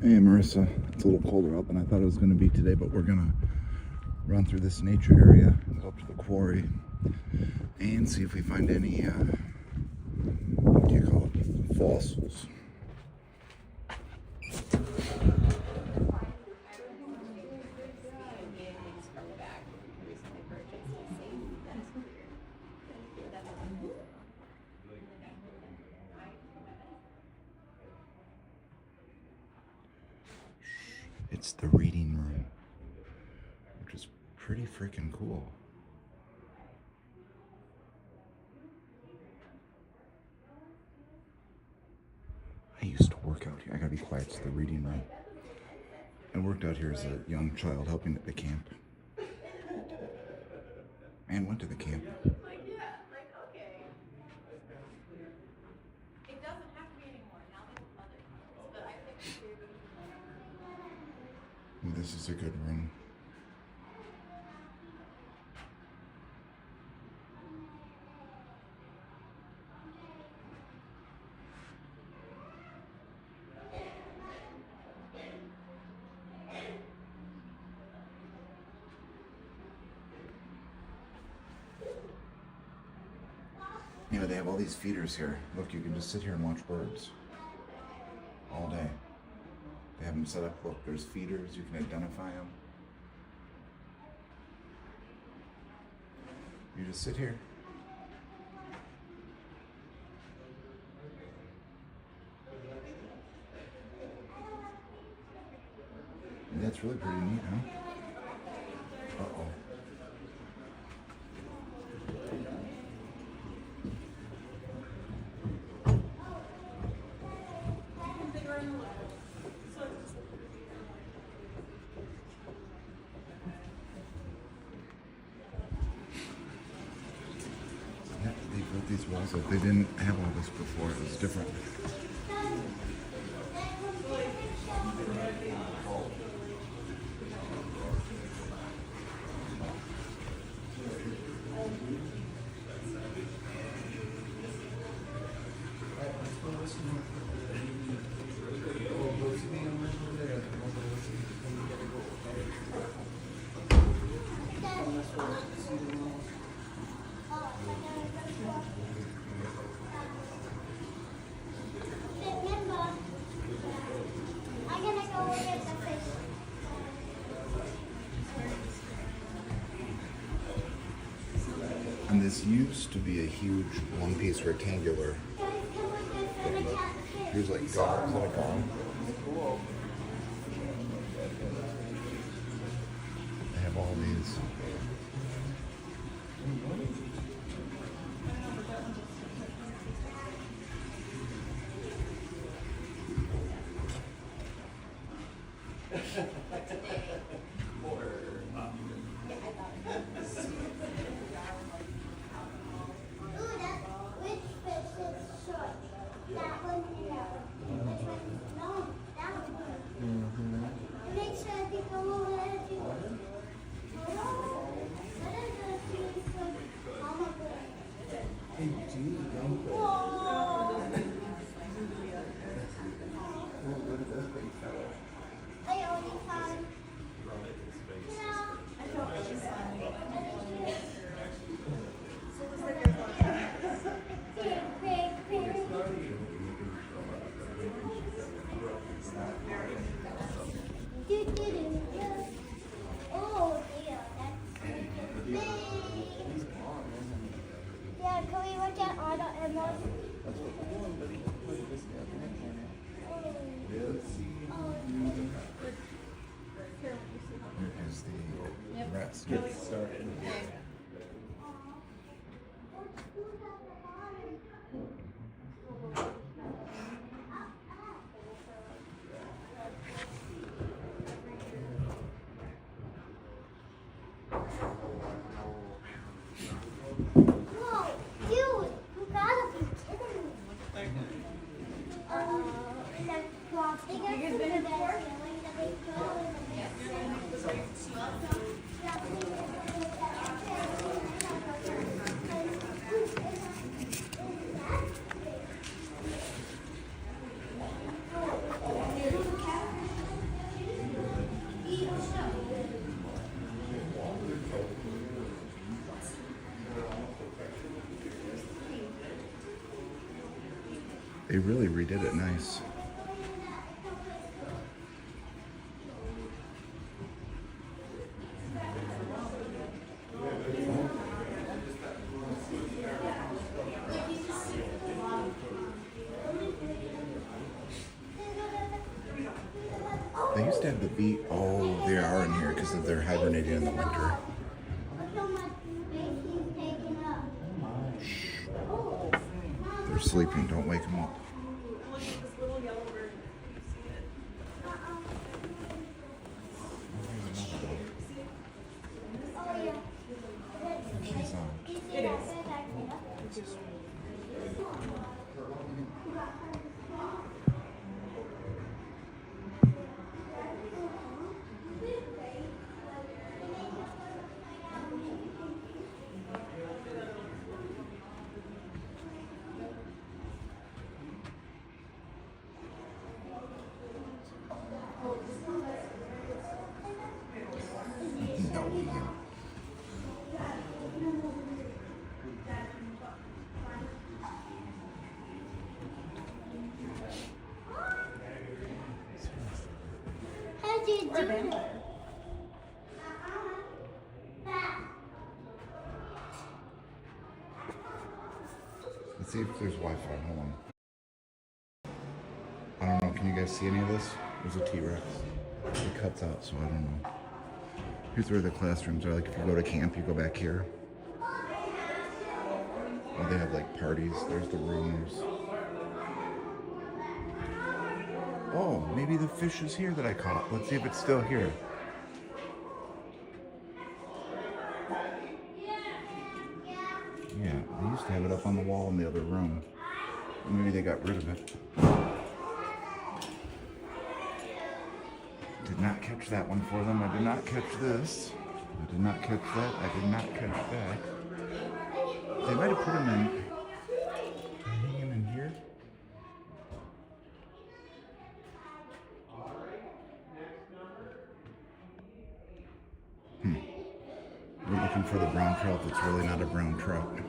Hey Marissa, it's a little colder out than I thought it was going to be today, but we're going to run through this nature area and go up to the quarry and see if we find any, what do you call it, fossils. It's the reading room, which is pretty freaking cool. I used to work out here. I gotta be quiet, it's the reading room. I worked out here as a young child helping at the camp. And went to the camp. This is a good room. You know, they have all these feeders here. Look, you can just sit here and watch birds all day. They have them set up. Look, there's feeders. You can identify them. You just sit here. And that's really pretty neat, huh? Uh-oh. They built these walls up. They didn't have all this before. It was different. And this used to be a huge one-piece rectangular thing. Here's like gone. Is that a gone? They have all these. Here's the rest. Get started. They really redid it nice. They used to have the bee. Oh, they are in here because they're hibernating in the winter. Shh. They're sleeping. Don't wake them up. Let's see if there's Wi-Fi. Hold on. I don't know. Can you guys see any of this? There's a T-Rex. It cuts out, so I don't know. Here's where the classrooms are. Like if you go to camp, you go back here. Oh, they have like parties. There's the rooms. Oh, maybe the fish is here that I caught. Let's see if it's still here. Yeah, they used to have it up on the wall in the other room. Maybe they got rid of it. Did not catch that one for them. I did not catch this. I did not catch that. I did not catch that. They might have put them in. Can I hang him in here? We're looking for the brown trout that's really not a brown trout.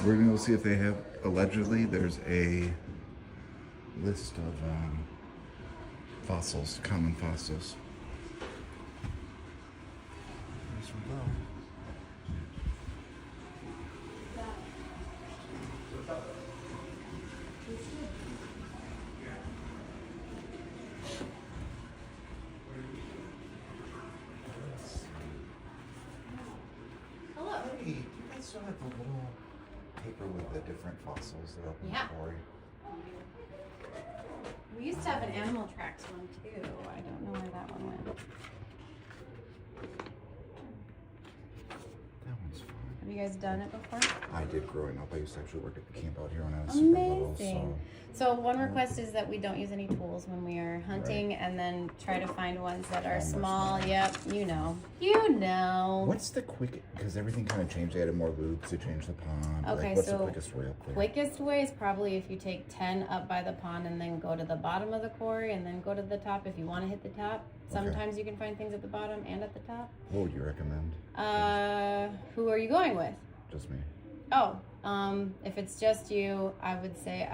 We're going to go see if they have, allegedly, there's a list of fossils, common fossils. There's we go. Hello. Hey, you guys still have the little paper with the different fossils that are up in the quarry? We used to have an animal tracks one too. I don't know where that one went. That one's fun. Have you guys done it before? I did growing up. I used to actually work at the camp out here when I was super little. Amazing. So one request is that we don't use any tools when we are hunting, and then try to find ones that are small. Yep, you know. You know. What's the quick? Because everything kind of changed. They added more loops. They changed the pond. Okay, like, what's so the quickest way up there? Quickest way is probably if you take 10 up by the pond and then go to the bottom of the quarry and then go to the top if you want to hit the top. Sometimes you can find things at the bottom and at the top. What would you recommend? Who are you going with? Just me. Oh, if it's just you, I would say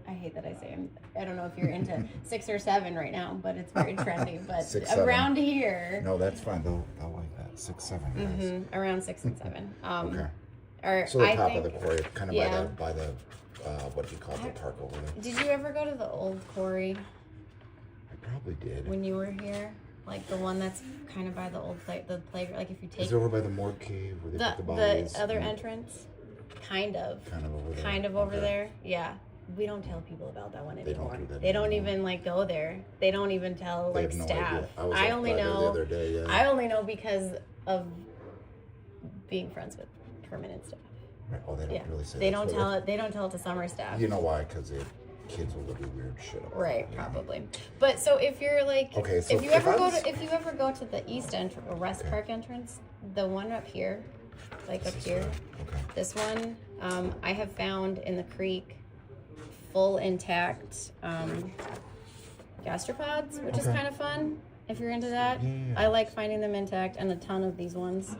I hate that I say I don't know if you're into 6 or 7 right now, but it's very trendy. But 6, 7. Around here. No, that's fine. They'll like that. 6, 7 guys. Around 6 and 7. Okay. Or So the I top think, of the quarry, kind of by the what do you call it, the park over there. Did you ever go to the old quarry? I probably did. When you were here? Like the one that's kind of by the old playground. Like if you take Is it over by the morgue cave where they put the bodies? The other entrance? Kind of. Kind of over there. Kind of over there. Yeah. We don't tell people about that one anymore. They don't do that They don't anymore. even like go there. They don't even tell They like have no staff. idea. I was I up only by there know the other day, yeah. I only know because of being friends with permanent staff. Right. Oh, they don't really say They that, don't so tell it. They don't tell it to summer staff. You know why? Because it Kids will do weird shit up Right, there. probably. But so if you're like, Okay, so if you ever go to the east entrance or west park entrance, the one up here, like up here, Okay. this one, I have found in the creek, full intact gastropods, which is kind of fun if you're into that. Yeah. I like finding them intact, and a ton of these ones.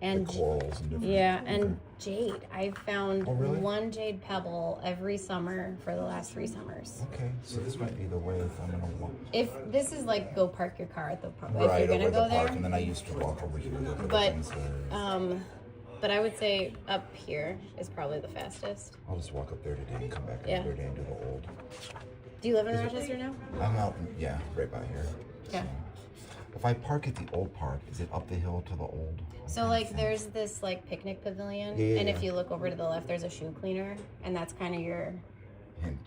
And Like corals and different. yeah, and jade. I've found really? one jade pebble every summer for the last 3 summers. Okay, so this might be the way if I'm gonna walk. If this is like go park your car at the park, Right, if you're gonna over go the park, there. and then I used to walk over here. Look at the But things there. but I would say up here is probably the fastest. I'll just walk up there today and come back Yeah. another day and do the old. Do you live in Rochester now? I'm out, yeah, right by here. Yeah. So, if I park at the old park, is it up the hill to the old? So like there's this like picnic pavilion, Yeah. and if you look over to the left, there's a shoe cleaner, and that's kind of your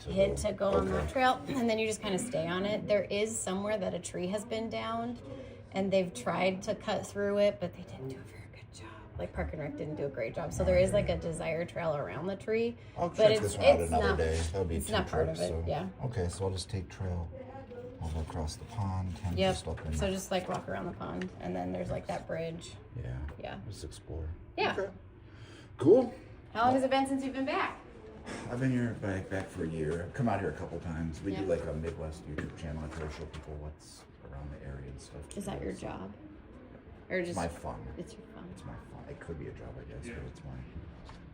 hint to go on that trail, and then you just kind of stay on it. There is somewhere that a tree has been downed, and they've tried to cut through it, but they didn't do a very good job. Like Park and Rec didn't do a great job. So there is like a desire trail around the tree, I'll but check this one out another not, day. That'll be it's 2 not part trips, of it. so. Yeah. Okay, so I'll just take trail over across the pond and Yep. just up in. So just like walk around the pond, and then there's like that bridge. Yeah. Yeah. Just explore. Yeah. Okay. Cool. How long has it been since you've been back? I've been here back for a year. I've come out here a couple times. We do Yeah. like a Midwest YouTube channel. I try to show people what's around the area and stuff. Is that your job, or just It's my fun. It's your fun. It's my fun. It could be a job, I guess, but it's my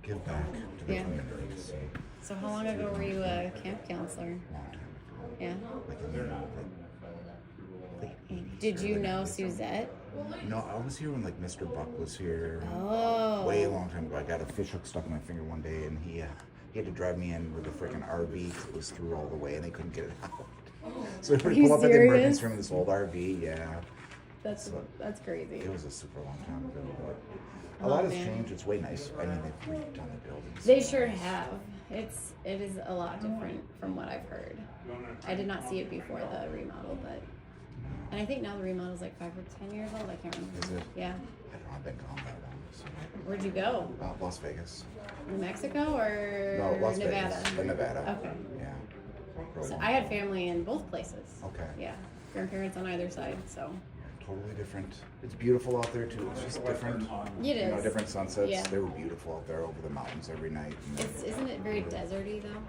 give back to the Yeah. community. So So how long ago were you a camp counselor? long time ago. Yeah. Like in the late 80s. Did you early know 90s. Suzette? No, I was here when like Mr. Buck was here. Oh. Way a long time ago. I got a fish hook stuck in my finger one day, and he had to drive me in with a freaking RV 'cause it was through all the way, and they couldn't get it out. So everybody you pull up at the serious? emergency room in this old RV. Yeah, That's crazy. it was a super long time ago, but a lot has man. changed. It's way nice. I mean, they've redone the buildings. They sure have. It is a lot different from what I've heard. I did not see it before the remodel, but and I think now the remodel is like 5 or 10 years old. I can't remember. Is it? Yeah. I don't know. I've been gone that long. So. Where'd you go? Las Vegas. New Mexico or No, Las Nevada? Vegas. Nevada. Okay. Yeah. Real So long I had time. family in both places. Okay. Yeah. Grandparents on either side, so. Totally different. It's beautiful out there too. It's just different. It You know, is. different sunsets. Yeah. They were beautiful out there over the mountains every night. Isn't it very deserty though?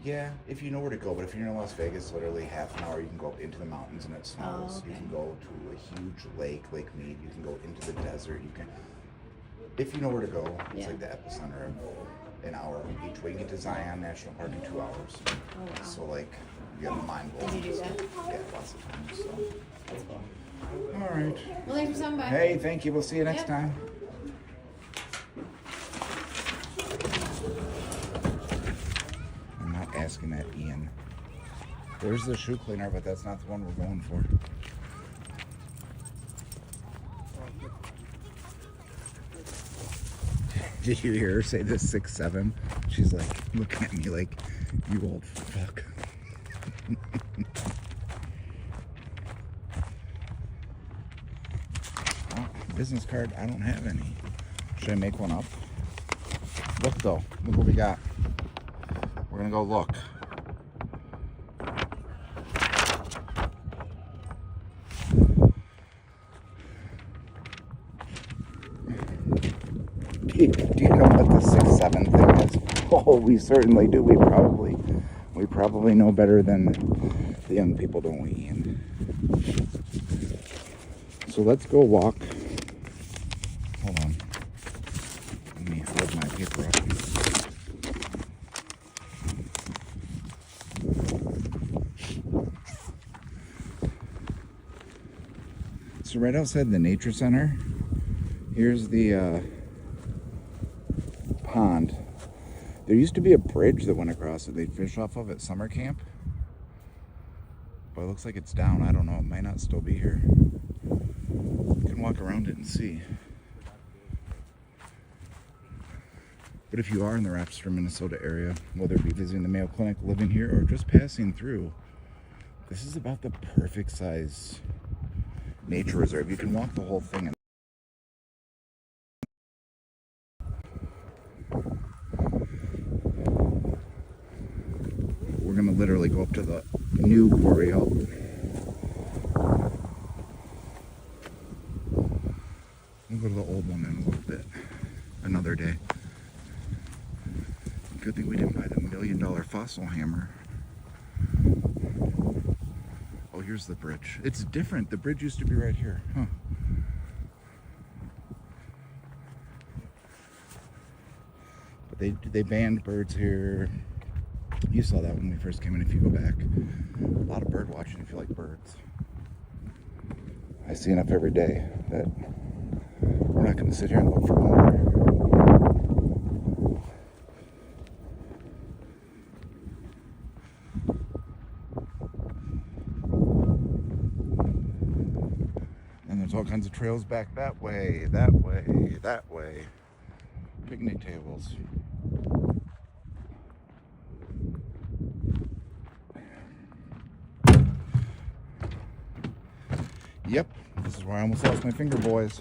Yeah, if you know where to go. But if you're in Las Vegas, literally half an hour, you can go up into the mountains and it snows. Oh, okay. You can go to a huge lake, Lake Mead. You can go into the desert. You can, if you know where to go. It's Yeah. like the epicenter of an hour each way. You get to Zion National Park in 2 hours. Oh wow. So like, you have mind blowing. Did you do that? Yeah, lots of times. So. That's cool. All right. Well, thanks for stopping by. Hey, thank you. We'll see you next Yep. time. I'm not asking that, Ian. There's the shoe cleaner, but that's not the one we're going for. Did you hear her say this 6'7"? She's like looking at me like, you old fuck. Oh, business card, I don't have any. Should I make one up? Look though, look what we got. We're gonna go look. Do you know what the 6'7" thing is? Oh, we certainly do. We probably know better than the young people, don't we, Ian? So let's go walk. Hold on. Let me hold my paper up. So right outside the nature center, here's the pond. There used to be a bridge that went across that they'd fish off of at summer camp. But it looks like it's down. I don't know. It might not still be here. You can walk around it and see. But if you are in the Rochester, Minnesota area, whether it be visiting the Mayo Clinic, living here, or just passing through, this is about the perfect size nature reserve. You can walk the whole thing. up to the new quarry out. We'll go to the old one in a little bit. Another day. Good thing we didn't buy the $1 million fossil hammer. Oh, here's the bridge. It's different. The bridge used to be right here. Huh. But they banned birds here. You saw that when we first came in if you go back. A lot of bird watching if you like birds. I see enough every day that we're not going to sit here and look for more. And there's all kinds of trails back that way, that way, that way. Picnic tables. Yep, this is where I almost lost my finger, boys.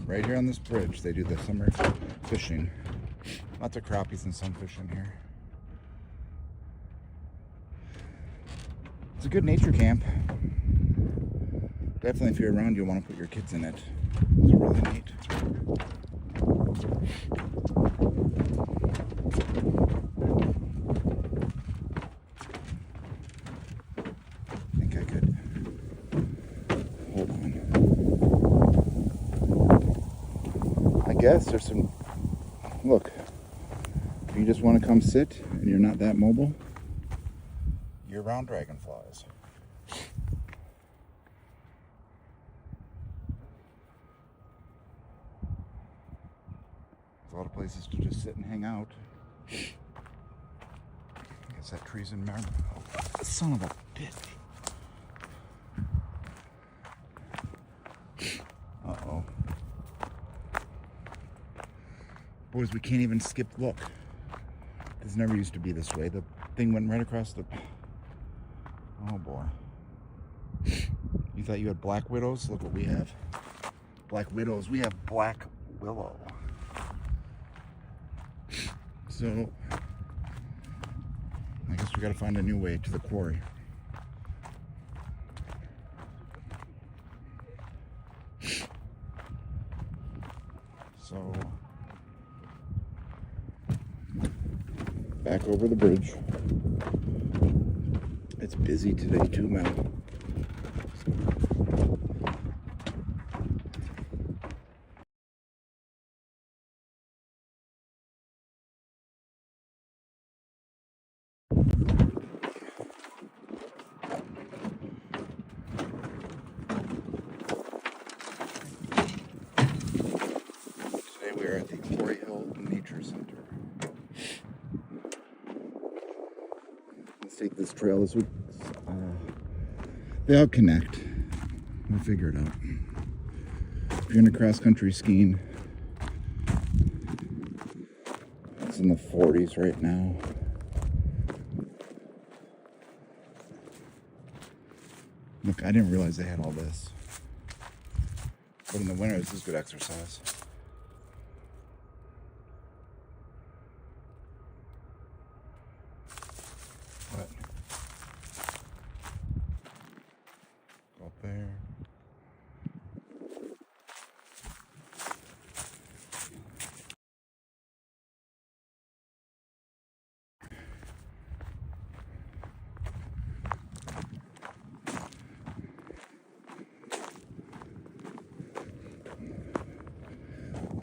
Right here on this bridge, they do the summer fishing. Lots of crappies and sunfish in here. It's a good nature camp. Definitely if you're around, you'll want to put your kids in it. It's really neat. I think I could. Hold on. I guess there's some. Look, if you just want to come sit and you're not that mobile, year-round dragonflies. A lot of places to just sit and hang out. I guess that tree's in Maryland. Oh, son of a bitch. Uh-oh. Boys, we can't even skip look. This never used to be this way. The thing went right across the... Oh, boy. You thought you had black widows? Look what we have. Black widows. We have black willow. So, I guess we gotta find a new way to the quarry. So, back over the bridge. It's busy today too, man. Today we are at the Quarry Nature Center. Let's take this trail this week. They all connect. We'll figure it out. If you're into cross-country skiing, it's in the 40s right now. Look, I didn't realize they had all this. But in the winter, this is good exercise. But go up there.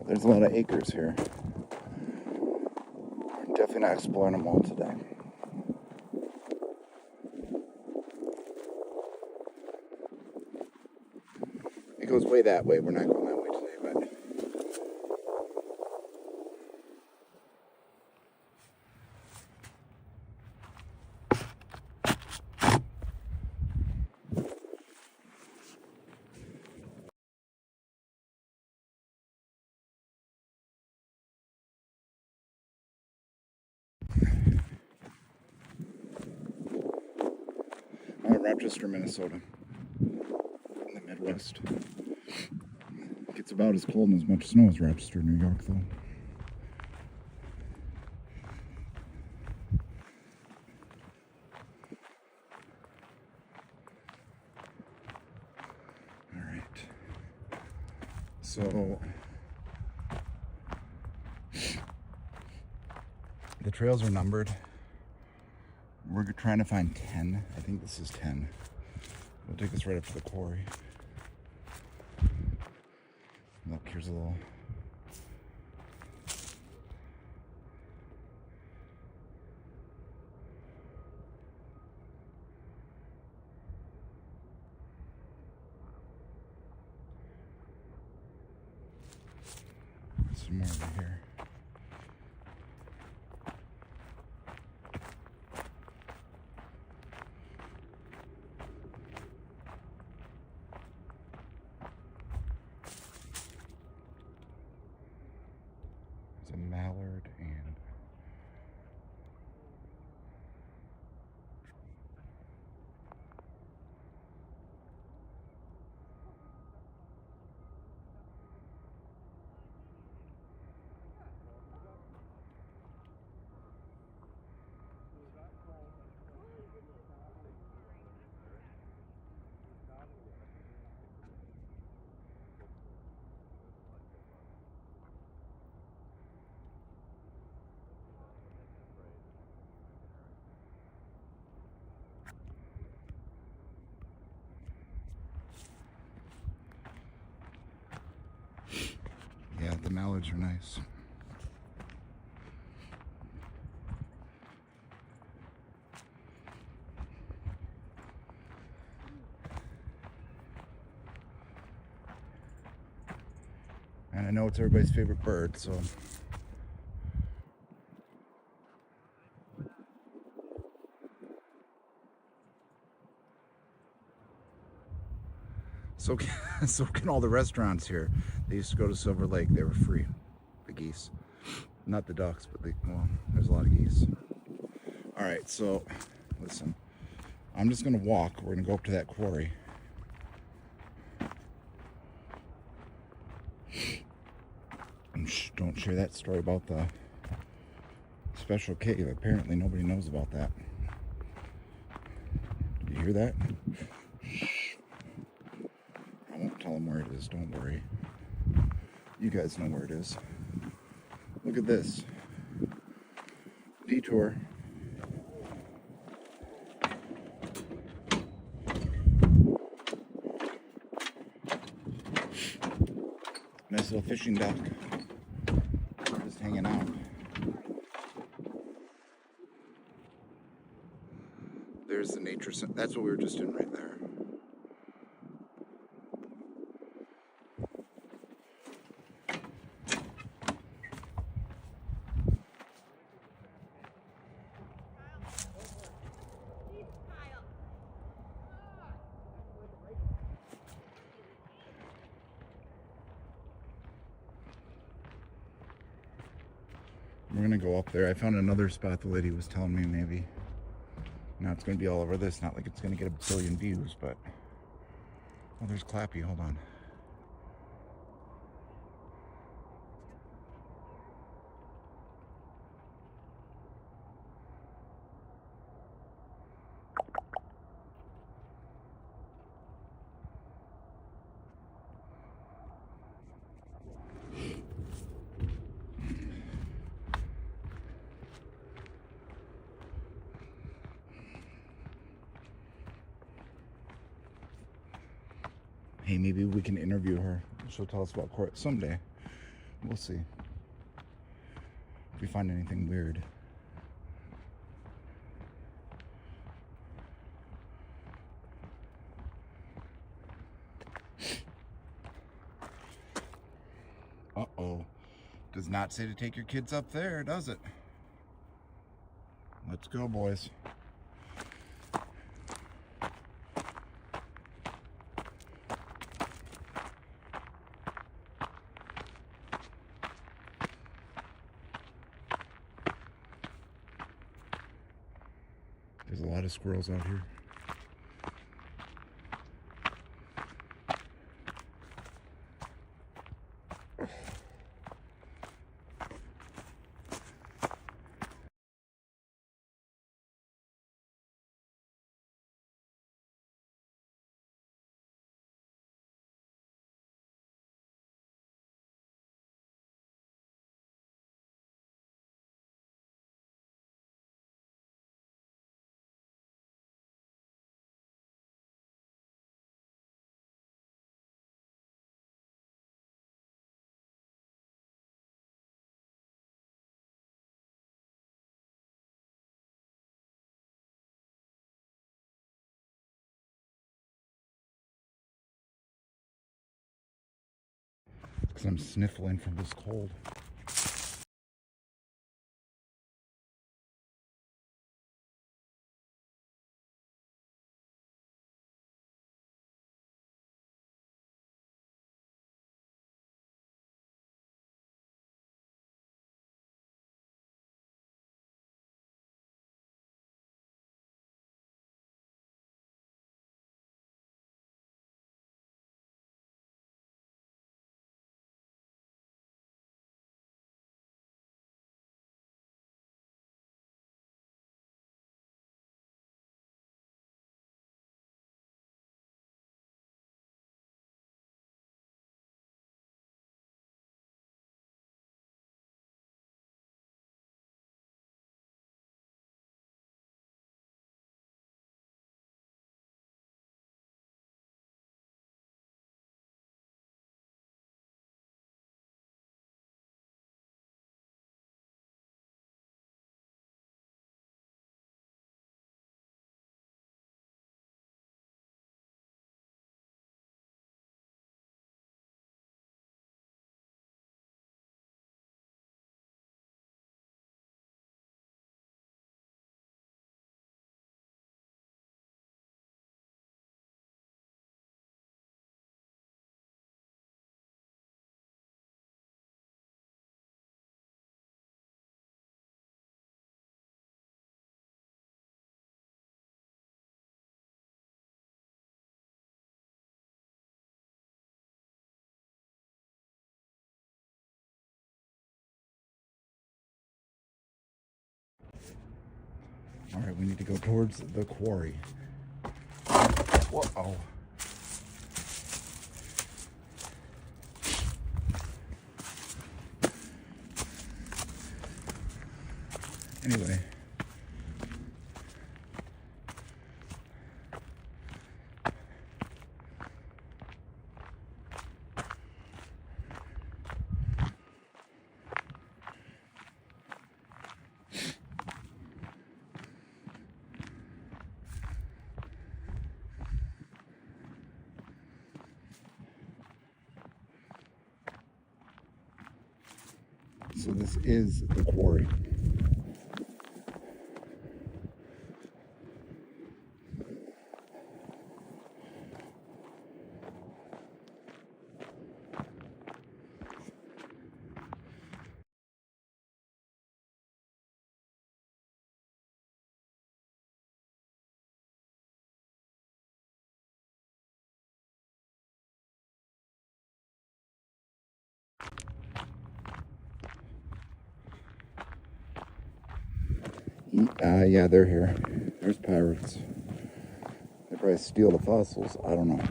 There's a lot of acres here. We're definitely not exploring them all today. It goes way that way. We're not going that way today, but I'm at Rochester, Minnesota, in the Midwest. It gets about as cold and as much snow as Rochester, New York, though. So the trails are numbered. We're trying to find 10. I think this is 10. We'll take us right up to the quarry. Look, here's a little... some more over here. There's a mallard and yeah, the mallards are nice. And I know it's everybody's favorite bird, so so can all the restaurants here. They used to go to Silver Lake. They were free. The geese, not the ducks, but well, there's a lot of geese. All right, so listen, I'm just gonna walk. We're gonna go up to that quarry. And don't share that story about the special cave. Apparently nobody knows about that. Did you hear that? Shh. I won't tell them where it is, don't worry. You guys know where it is. Look at this. Detour. Nice little fishing dock. Just hanging out. There's the nature center. That's what we were just in right there. We're gonna go up there. I found another spot the lady was telling me maybe. Now it's gonna be all over this. Not like it's gonna get a billion views, but oh, there's Clappy. Hold on. Hey, maybe we can interview her. She'll tell us about court someday. We'll see. If we find anything weird. Uh-oh. Does not say to take your kids up there, does it? Let's go, boys. There's a lot of squirrels out here. because I'm sniffling from this cold. All right, we need to go towards the quarry. Whoa. Anyway. So this is the quarry. Yeah, they're here. There's pirates. They probably steal the fossils. I don't know.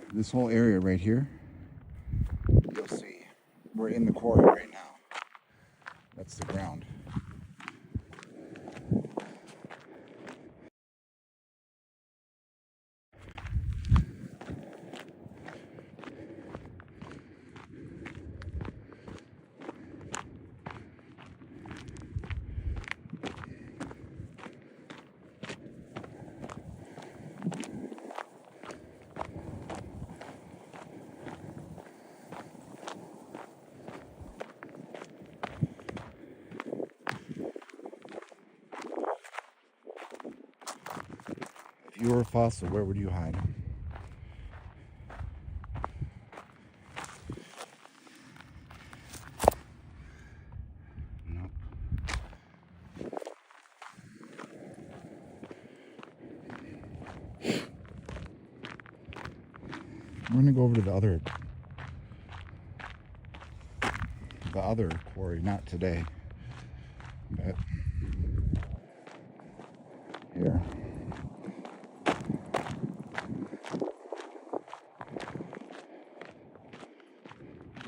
But this whole area right here, you'll see. We're in the quarry right now. That's the ground. If you were a fossil, where would you hide? No. We're gonna go over to the other quarry, not today, but here.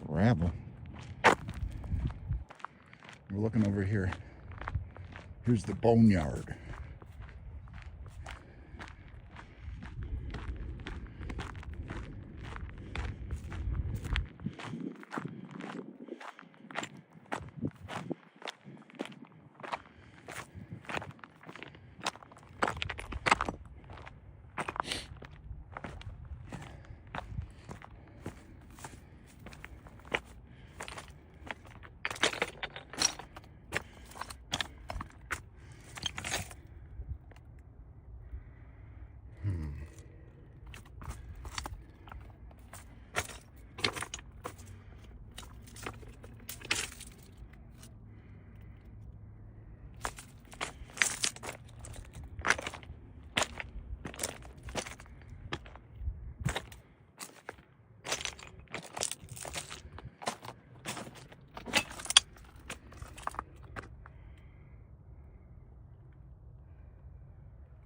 Gravel. We're looking over here. Here's the boneyard.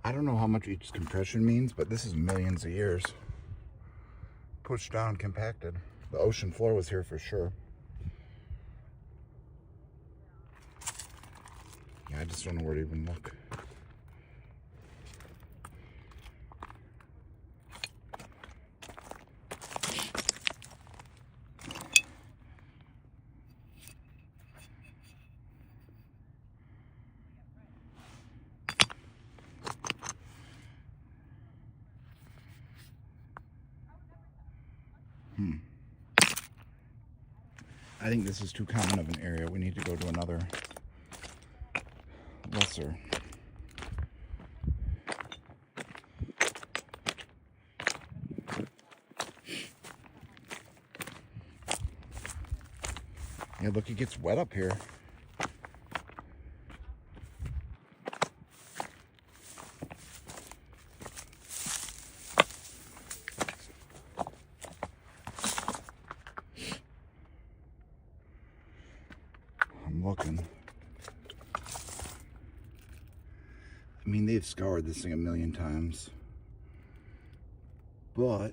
I don't know how much each compression means, but this is millions of years. Pushed down, compacted. The ocean floor was here for sure. Yeah, I just don't know where to even look. I think this is too common of an area. We need to go to another lesser. Yeah, look, it gets wet up here. I'm looking. I mean, they've scoured this thing a million times. But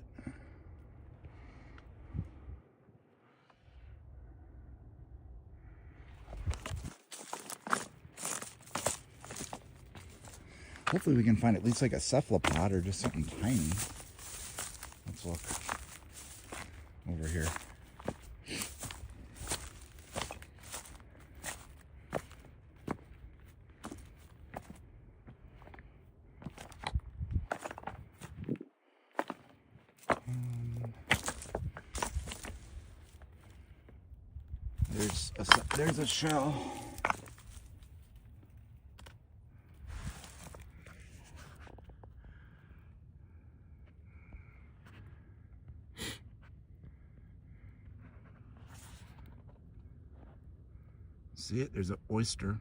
hopefully we can find at least like a cephalopod or just something tiny. Let's look over here. There's a shell. See it? There's an oyster.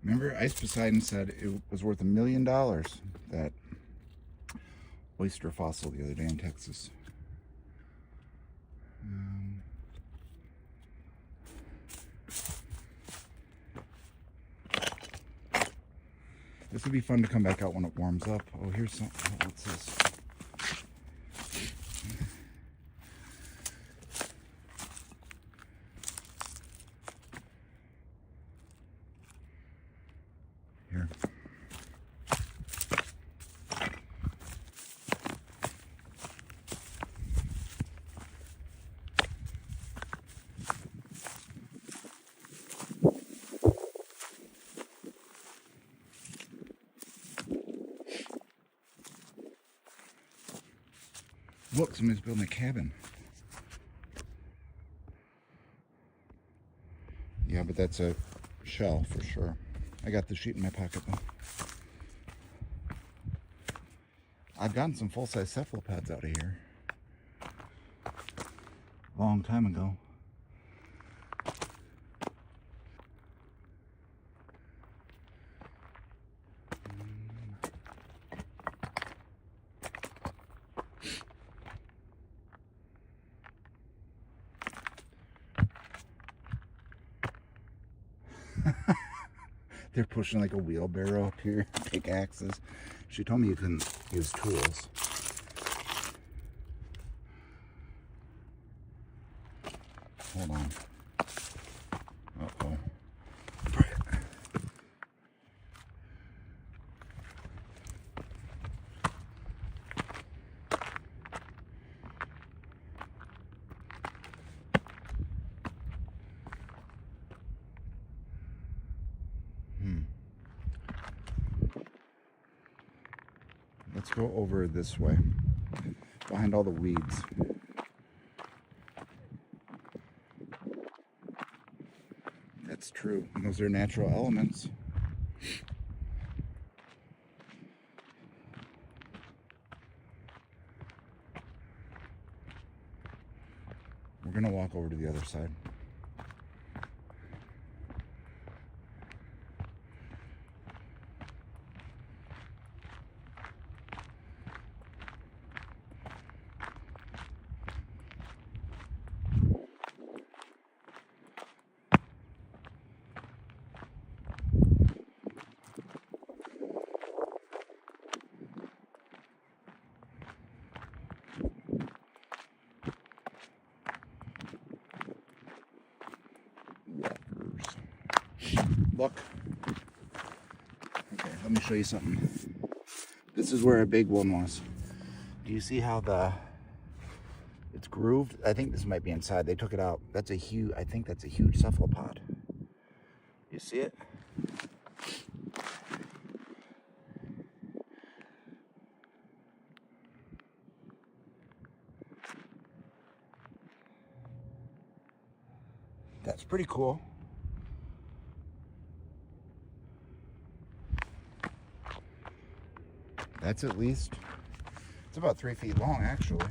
Remember, Ice Poseidon said it was worth $1 million, that oyster fossil the other day in Texas. This would be fun to come back out when it warms up. Oh, here's something. Oh, what's this? Here. Look, somebody's building a cabin. Yeah, but that's a shell for sure. I got the sheet in my pocket though. I've gotten some full-size cephalopods out of here. A long time ago. They're pushing like a wheelbarrow up here, pickaxes. She told me you couldn't use tools. Hold on. Uh-oh. Let's go over this way, behind all the weeds. That's true. And those are natural elements. We're gonna walk over to the other side. Look. Okay, let me show you something. This is where a big one was. Do you see how it's grooved? I think this might be inside. They took it out. That's a huge, I think that's a huge cephalopod. You see it? That's pretty cool. That's at least, it's about 3 feet long, actually.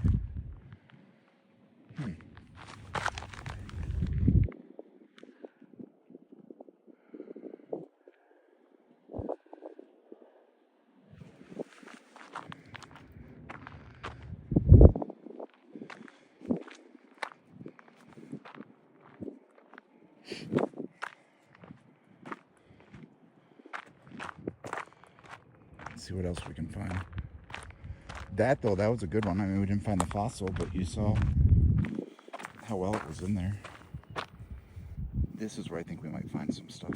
Let's see what else we can find. That, though, that was a good one. I mean, we didn't find the fossil, but you saw how well it was in there. This is where I think we might find some stuff.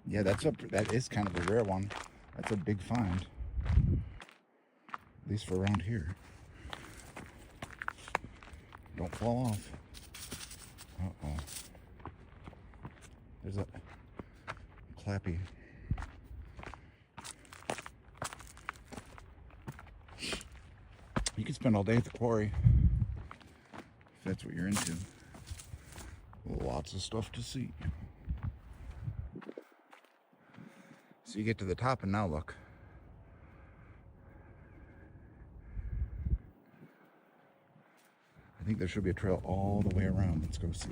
Yeah, that is kind of a rare one. That's a big find. At least for around here. Don't fall off. Uh-oh. There's a clappy. You could spend all day at the quarry if that's what you're into. Lots of stuff to see. So you get to the top and now look. I think there should be a trail all the way around. Let's go see.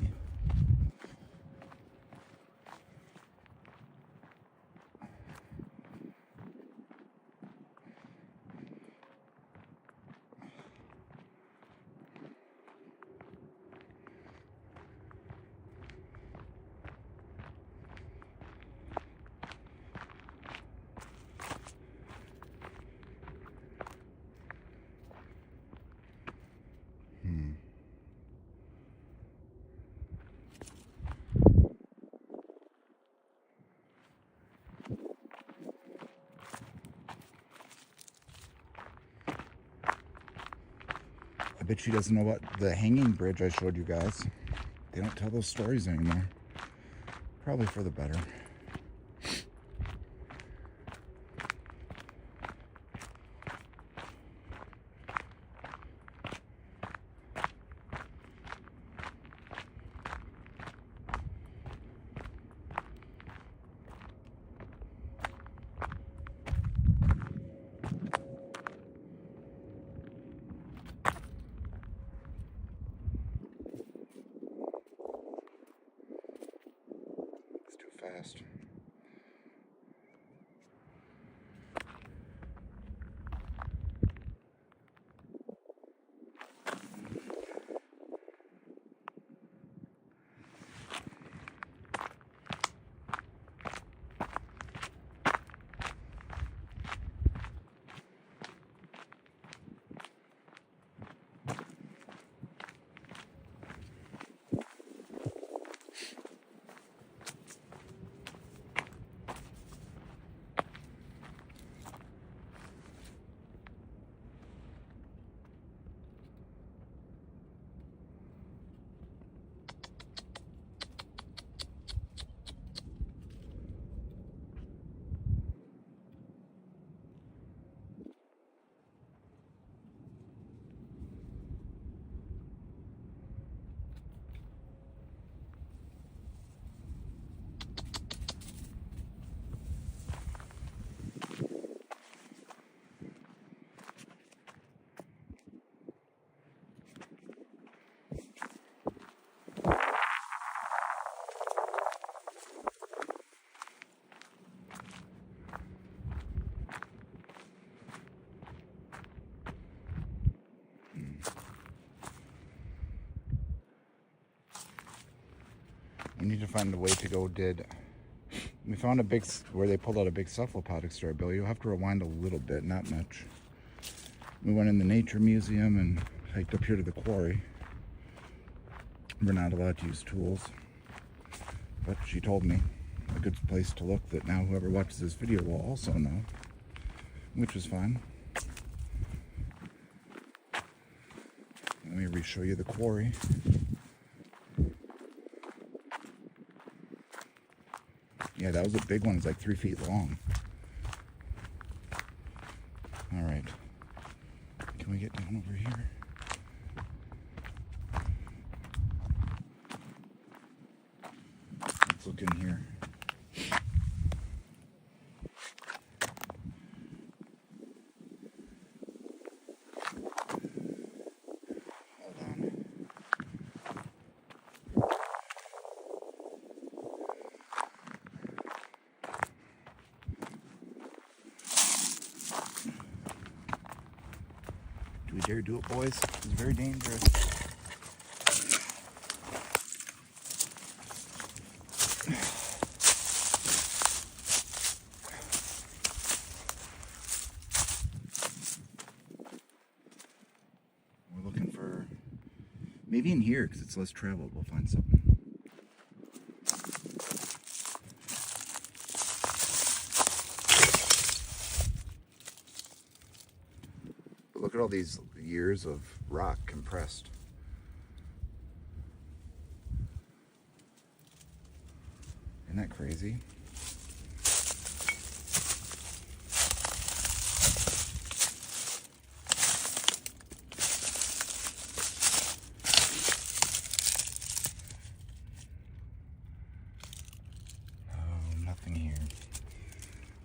I bet she doesn't know what the hanging bridge I showed you guys. They don't tell those stories anymore. Probably for the better. Fast. We need to find a way to go we found where they pulled out a big cephalopod extract, Bill. You'll have to rewind a little bit, not much. We went in the nature museum and hiked up here to the quarry. We're not allowed to use tools, but she told me a good place to look that now whoever watches this video will also know, which was fine. Let me re-show you the quarry. Yeah, that was a big one. It's like 3 feet long. All right. Can we get down over here? Let's look in here. Hold on. Do we dare do it, boys? It's very dangerous. We're looking for, maybe in here, because it's less traveled, we'll find something. But look at all these years of rock compressed. Isn't that crazy? Nothing here.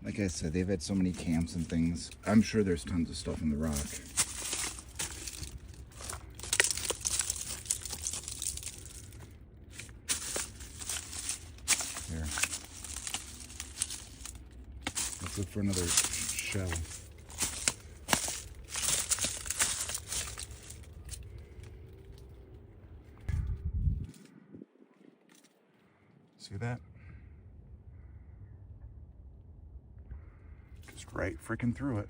Like I said, they've had so many camps and things. I'm sure there's tons of stuff in the rock. Here. Let's look for another shell. See that? Just right freaking through it.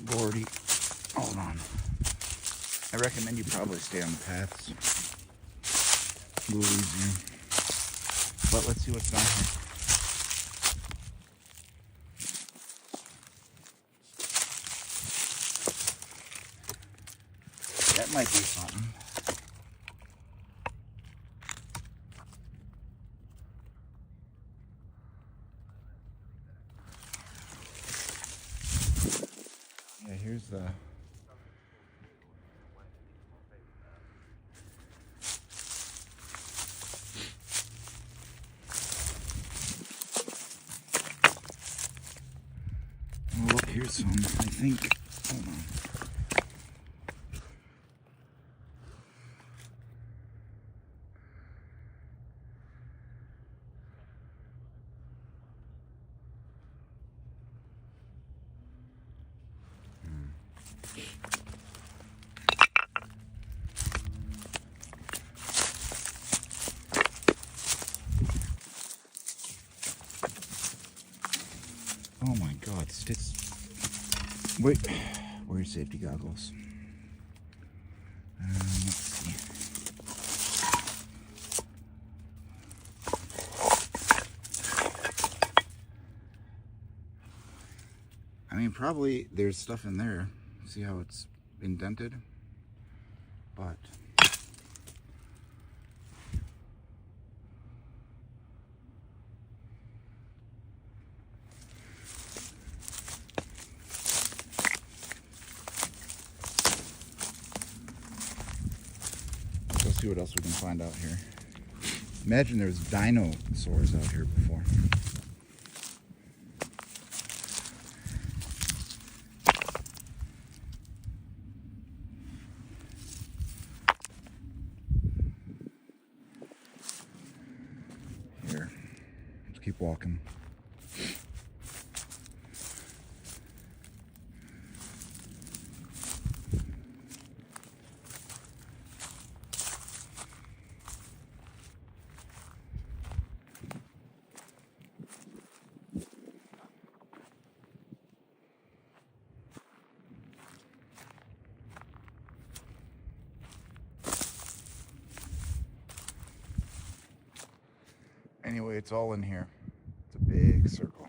Gordy, hold on. I recommend you probably stay on the paths. A little easier. But let's see what's down here. That might be something. Yeah, here's the... Oh, look, here's some, I think. Hold on. Oh my God, wait, where are your safety goggles? Let's see. I mean, probably there's stuff in there. See how it's indented? But see what else we can find out here. Imagine there was dinosaurs out here before. Here, let's keep walking. Anyway, it's all in here. It's a big circle.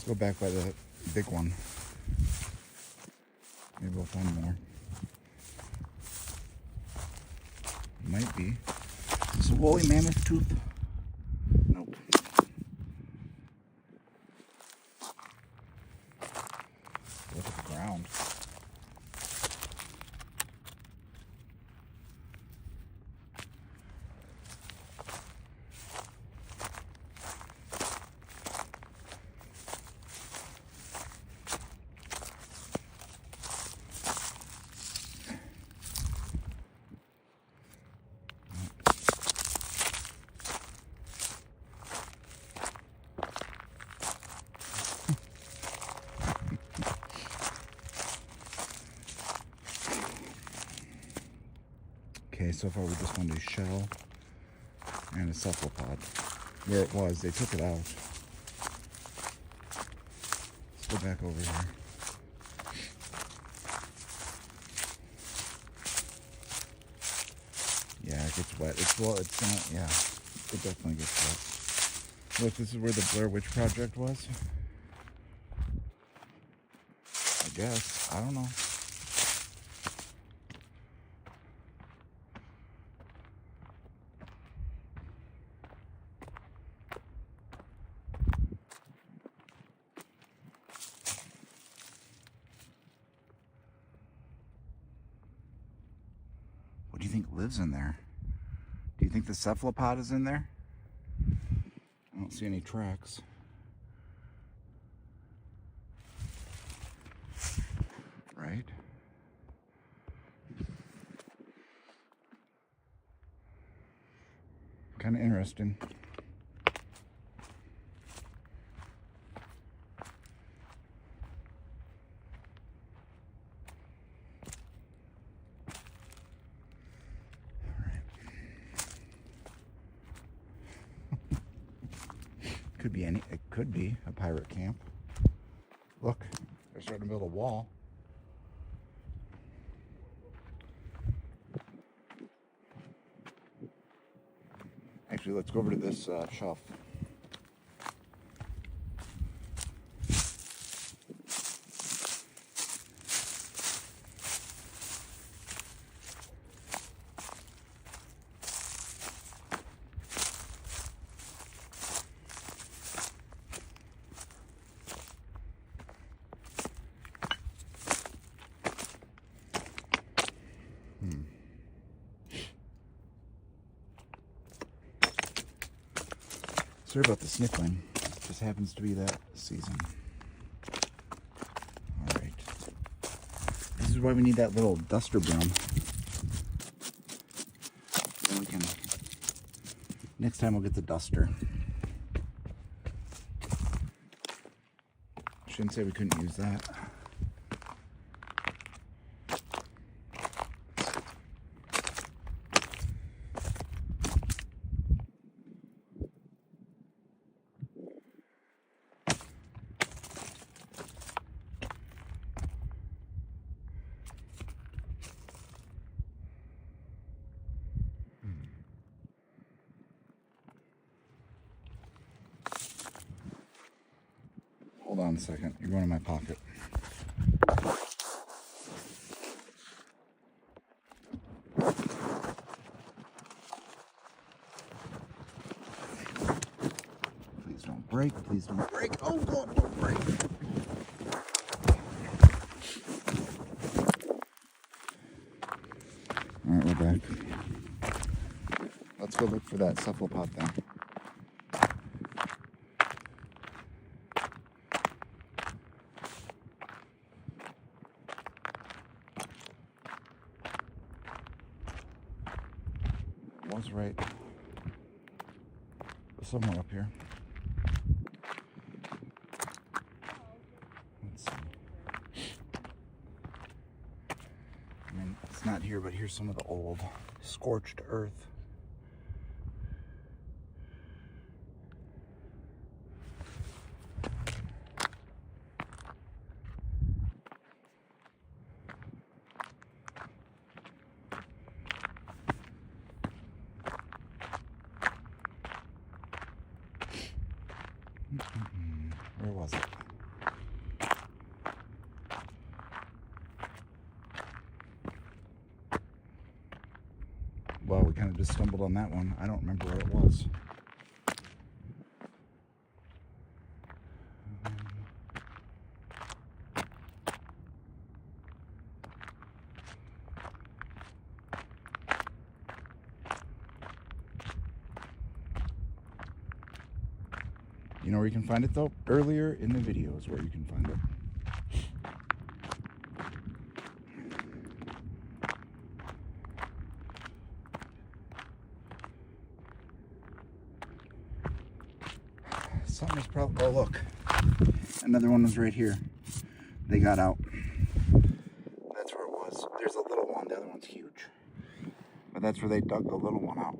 Let's go back by the big one. Maybe we'll find more. Might be. Is this a woolly mammoth tooth? Nope. Look at the ground. Okay, so far we just found a shell and a cephalopod. Where it was, they took it out. Let's go back over here. Yeah, it gets wet. It's gonna, yeah, it definitely gets wet. Look, this is where the Blair Witch Project was. I guess. I don't know. What do you think lives in there? Do you think the cephalopod is in there? I don't see any tracks. Right? Kind of interesting. It could be a pirate camp. Look, they're starting to build a wall. Actually, let's go over to this shelf. Sorry about the sniffling. It just happens to be that season. Alright. This is why we need that little duster broom. Then we can... Next time we'll get the duster. Shouldn't say we couldn't use that. Hold on a second. You're going in my pocket. Please don't break. Please don't break. Oh, God, don't break. All right, we're back. Let's go look for that cephalopod thing. Was right somewhere up here. Let's see. I mean, it's not here, but here's some of the old scorched earth. Where was it? Well, we kind of just stumbled on that one. I don't remember where it was. You know where you can find it though? Earlier in the video is where you can find it. Something's probably, oh look, another one was right here. They got out. That's where it was. There's a little one, the other one's huge. But that's where they dug the little one out.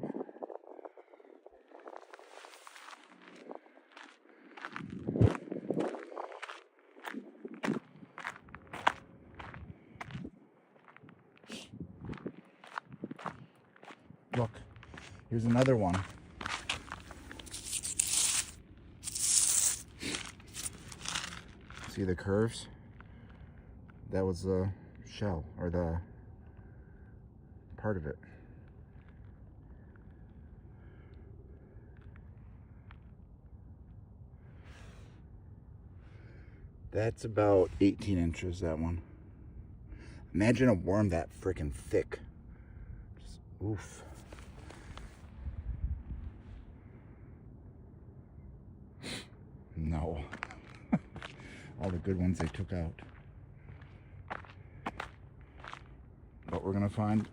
Look, here's another one. See the curves? That was the shell, or the part of it. That's about 18 inches, that one. Imagine a worm that freaking thick. Just, oof. No. All the good ones they took out. But we're gonna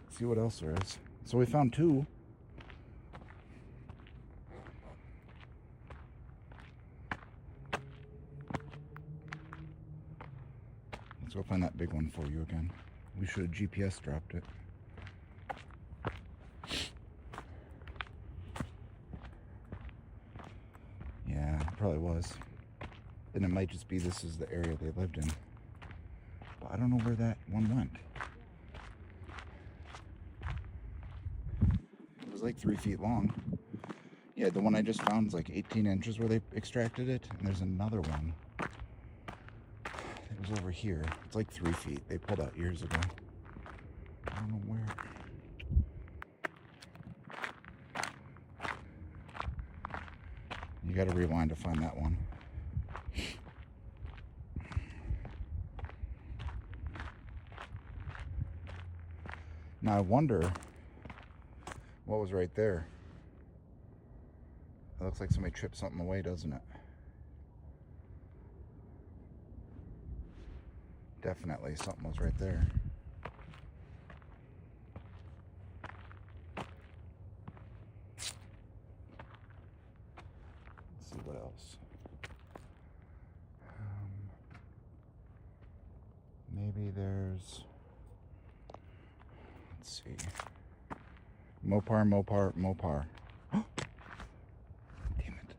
see what else there is. So we found two. Let's go find that big one for you again. We should have GPS dropped it. Yeah, it probably was. And it might just be this is the area they lived in. But I don't know where that one went. It was like 3 feet long. Yeah, the one I just found is like 18 inches where they extracted it. And there's another one. It was over here. It's like 3 feet. They pulled out years ago. I don't know where. You gotta rewind to find that one. Now I wonder what was right there. It looks like somebody tripped something away, doesn't it? Definitely something was right there. Let's see what else. Maybe there's, let's see. Mopar. Damn it.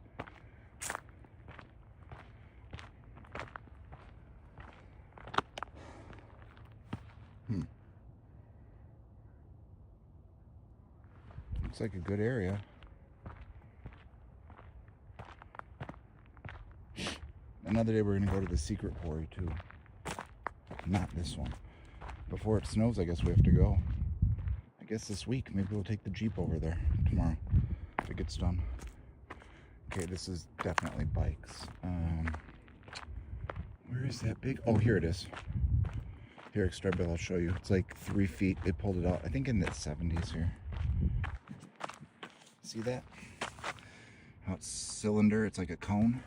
Looks like a good area. Another day we're going to go to the secret quarry too. Not this one. Before it snows, I guess we have to go. I guess this week. Maybe we'll take the Jeep over there tomorrow if it gets done. Okay, this is definitely bikes. Where is that big? Oh, here it is. Here, extra bill, I'll show you. It's like 3 feet. They pulled it out, I think in the 70s here. See that? How it's cylinder, it's like a cone.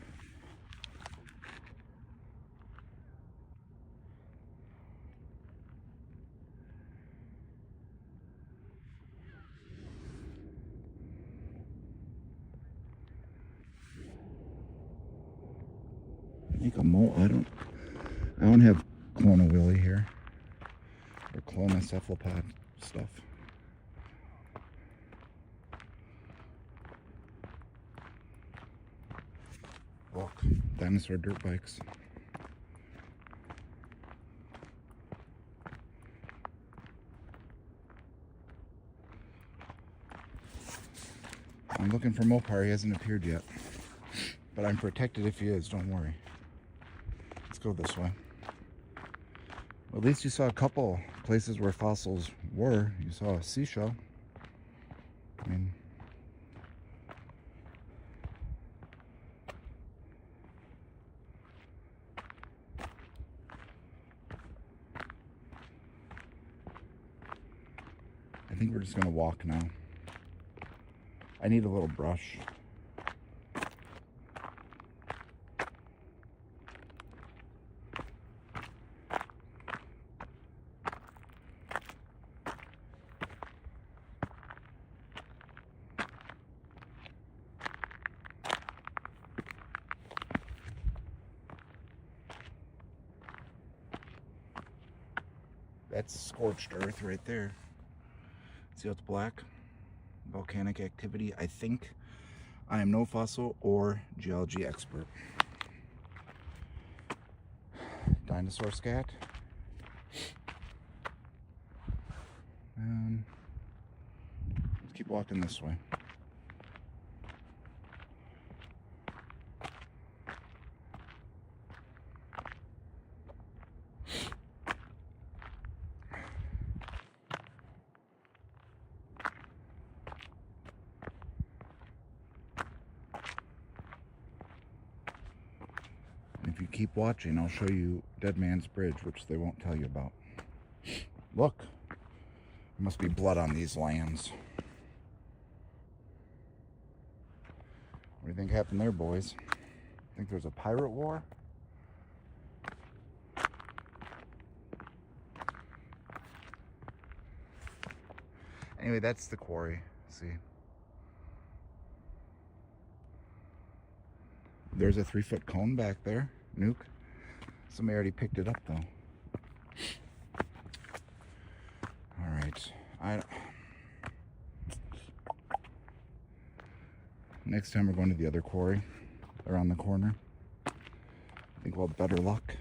Make a mold. I don't have Clona Willy here. Or Clona cephalopod stuff. Look, dinosaur dirt bikes. I'm looking for Mopar. He hasn't appeared yet. But I'm protected if he is, don't worry. Let's go this way. Well, at least you saw a couple places where fossils were. You saw a seashell. I mean, I think we're just gonna walk now. I need a little brush. That's scorched earth right there. See how it's black? Volcanic activity. I think I am no fossil or geology expert. Dinosaur scat. Let's keep walking this way. If you keep watching, I'll show you Dead Man's Bridge, which they won't tell you about. Look, there must be blood on these lands. What do you think happened there, boys? Think there's a pirate war? Anyway, that's the quarry. See? There's a 3-foot cone back there. Nuke. Somebody already picked it up though. Alright. Next time we're going to the other quarry around the corner. I think we'll have better luck.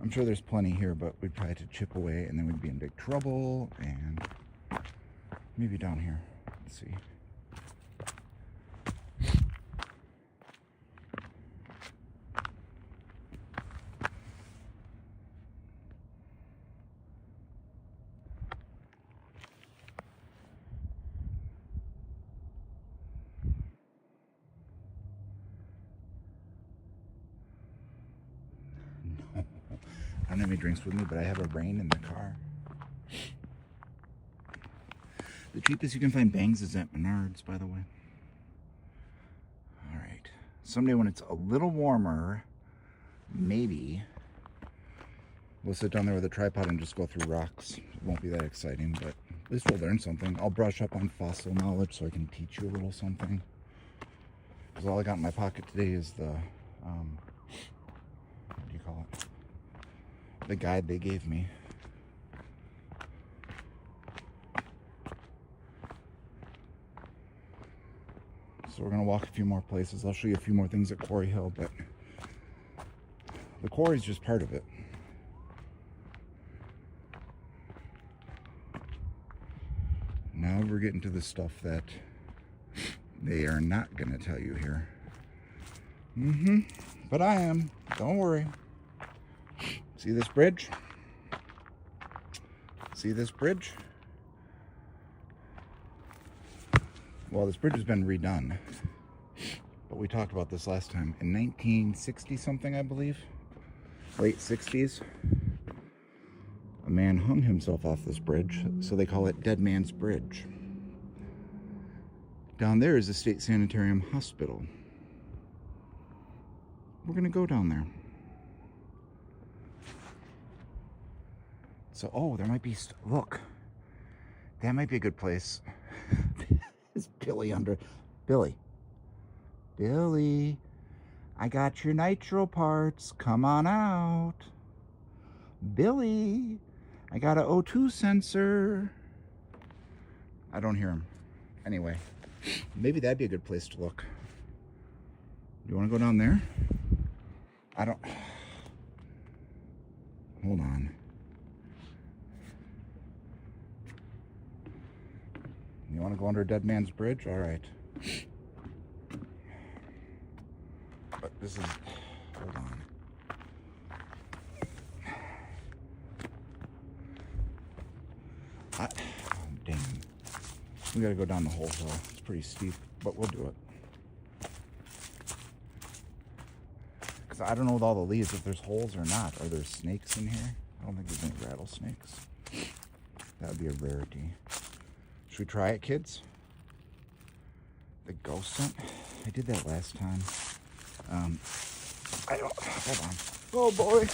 I'm sure there's plenty here, but we'd probably have to chip away and then we'd be in big trouble. And maybe down here. Let's see. I don't have any drinks with me, but I have a rain in the car. The cheapest you can find bangs is at Menards, by the way. Alright. Someday when it's a little warmer, maybe we'll sit down there with a tripod and just go through rocks. It won't be that exciting, but at least we'll learn something. I'll brush up on fossil knowledge so I can teach you a little something. Because all I got in my pocket today is the, what do you call it? The guide they gave me. So we're gonna walk a few more places. I'll show you a few more things at Quarry Hill, but the quarry is just part of it. Now we're getting to the stuff that they are not gonna tell you here. But I am. Don't worry. See this bridge? See this bridge? Well, this bridge has been redone. But we talked about this last time. In 1960 something, I believe. Late 60s. A man hung himself off this bridge, so they call it Dead Man's Bridge. Down there is the State Sanitarium Hospital. We're gonna go down there. So, oh, there might be, look, that might be a good place. Is Billy under, Billy, I got your nitro parts, come on out. Billy, I got an O2 sensor. I don't hear him. Anyway, maybe that'd be a good place to look. You want to go down there? I don't... Hold on. You want to go under Dead Man's Bridge? All right. But this is... Hold on. Dang. We gotta go down the whole hill. It's pretty steep, but we'll do it. Because I don't know with all the leaves if there's holes or not. Are there snakes in here? I don't think there's any rattlesnakes. That would be a rarity. Should we try it, kids? The ghost hunt? I did that last time. I don't... Hold on. Oh, boy.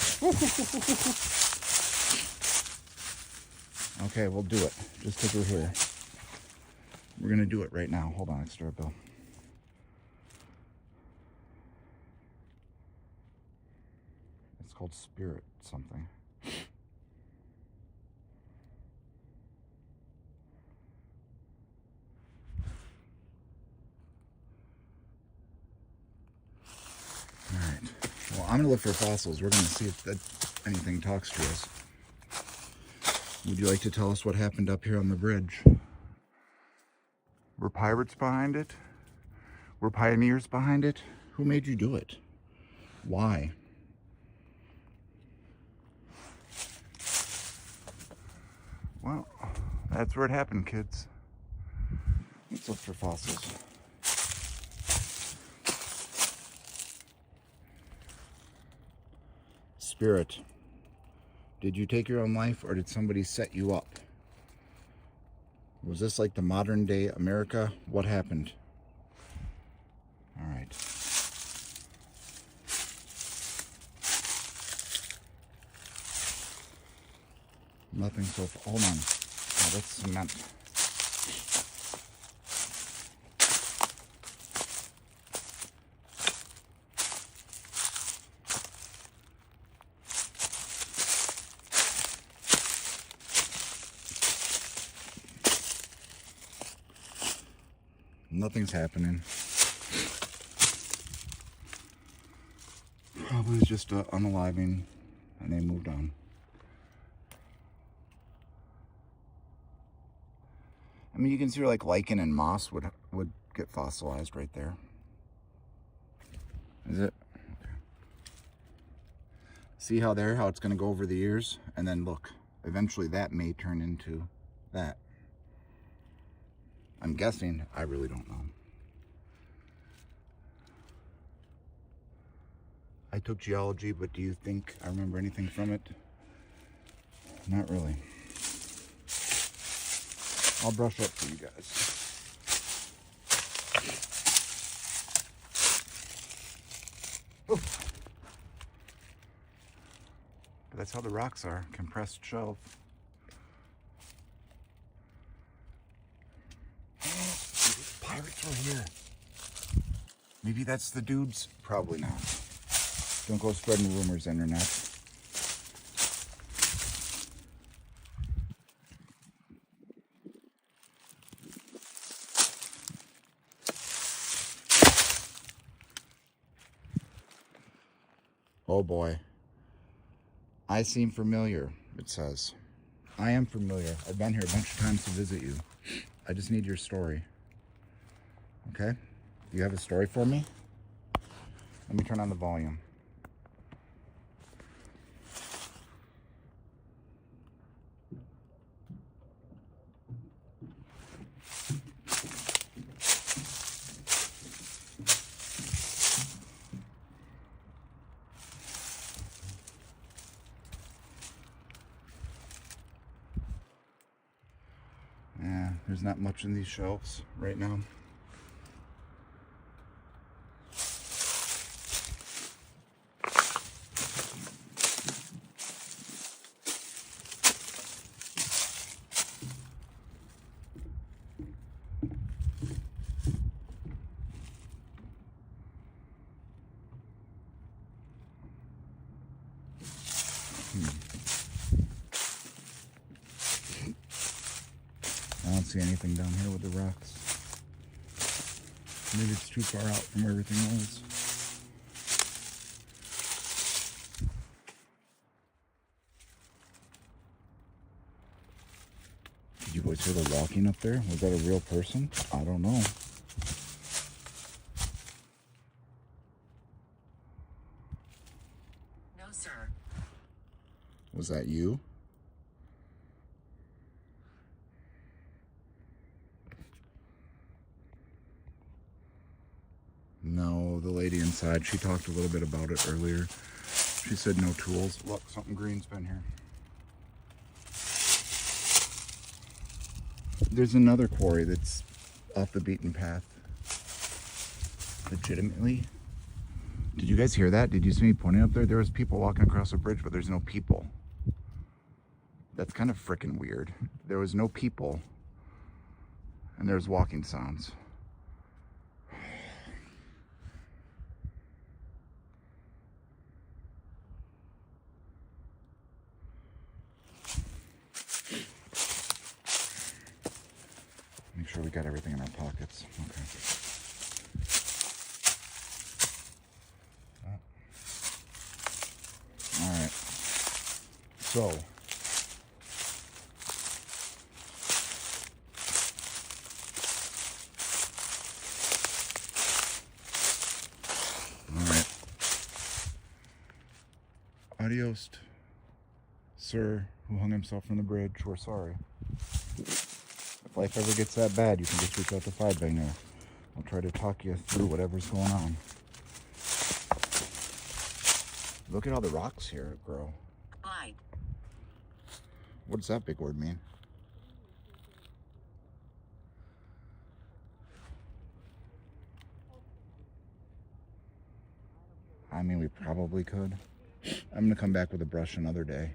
Okay, we'll do it. Just because we're here. We're going to do it right now. Hold on, extra bill. It's called Spirit something. Alright. Well, I'm going to look for fossils. We're going to see if anything talks to us. Would you like to tell us what happened up here on the bridge? Were pirates behind it? Were pioneers behind it? Who made you do it? Why? Well, that's where it happened, kids. Let's look for fossils. Spirit. Did you take your own life, or did somebody set you up? Was this like the modern day America? What happened? All right. Nothing so far. Hold on. Oh, that's cement. Nothing's happening. Probably was just unaliving, and they moved on. I mean, you can see where like lichen and moss would get fossilized right there. Is it? Okay. See how it's going to go over the years, and then look. Eventually, that may turn into that. I'm guessing. I really don't know. I took geology, but do you think I remember anything from it? Not really. I'll brush up for you guys. Oof. But that's how the rocks are, compressed shelf. Pirates were here. Maybe that's the dudes. Probably not. Don't go spreading rumors, internet. Oh boy. I seem familiar, it says. I am familiar. I've been here a bunch of times to visit you. I just need your story. Okay? Do you have a story for me? Let me turn on the volume. Yeah, there's not much in these shelves right now. I don't see anything down here with the rocks. Maybe it's too far out from where everything was. Did you boys hear the walking up there? Was that a real person? I don't know. No, sir. Was that you? No, the lady inside, she talked a little bit about it earlier. She said no tools. Look, something green's been here. There's another quarry that's off the beaten path. Legitimately. Did you guys hear that? Did you see me pointing up there? There was people walking across a bridge, but there's no people. That's kind of freaking weird. There was no people, and there's walking sounds. Make sure we got everything in our pockets. Okay. All right. So, all right. Adios, sir, who hung himself from the bridge. We're sorry. If life ever gets that bad, you can just reach out to Five Banger. I'll try to talk you through whatever's going on. Look at all the rocks here grow. Light. What does that big word mean? I mean, we probably could. I'm gonna come back with a brush another day.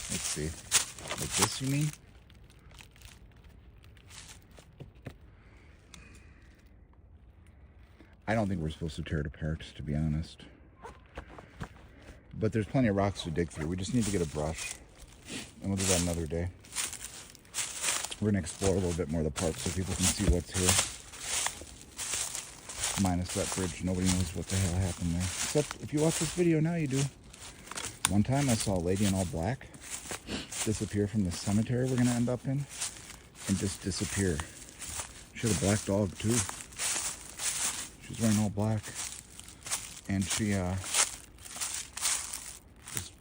Let's see. Like this, you mean? I don't think we're supposed to tear it apart, to be honest. But there's plenty of rocks to dig through. We just need to get a brush. And we'll do that another day. We're gonna explore a little bit more of the park so people can see what's here. Minus that bridge, nobody knows what the hell happened there. Except if you watch this video now, you do. One time I saw a lady in all black disappear from the cemetery we're gonna end up in and just disappear. She had a black dog too. She was wearing all black and she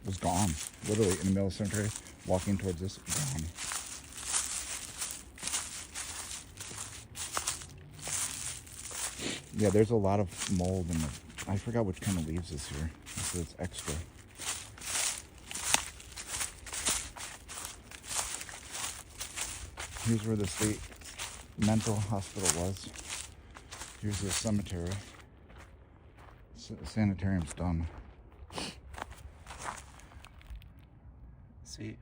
was gone, literally in the middle of the cemetery, walking towards this, gone. Yeah, there's a lot of mold in the, I forgot which kind of leaves is here. So it's extra. Here's where the state mental hospital was. Here's the cemetery. The sanitarium's done. See,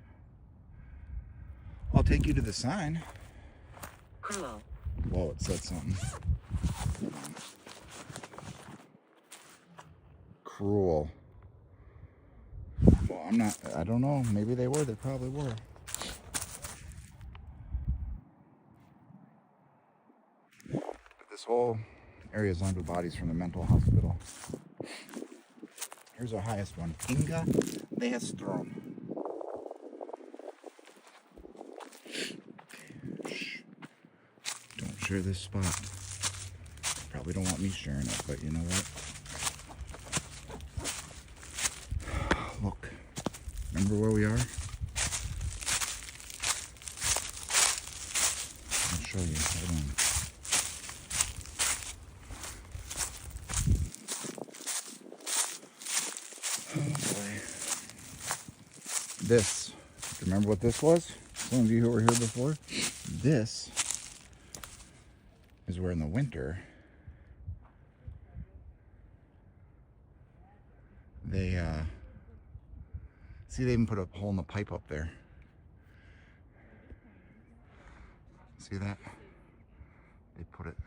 I'll take you to the sign. Cruel. Whoa, it said something. Cruel. Well, I don't know. Maybe they were. They probably were. This whole area is lined with bodies from the mental hospital. Here's our highest one. Inga Leestrom. Don't share this spot. Probably don't want me sharing it, but you know what? Look, remember where we are? I'll show you. Hold on. Oh boy. This. Remember what this was? Some of you who were here before? This is where in the winter they see, they even put a hole in the pipe up there. See that? They put it.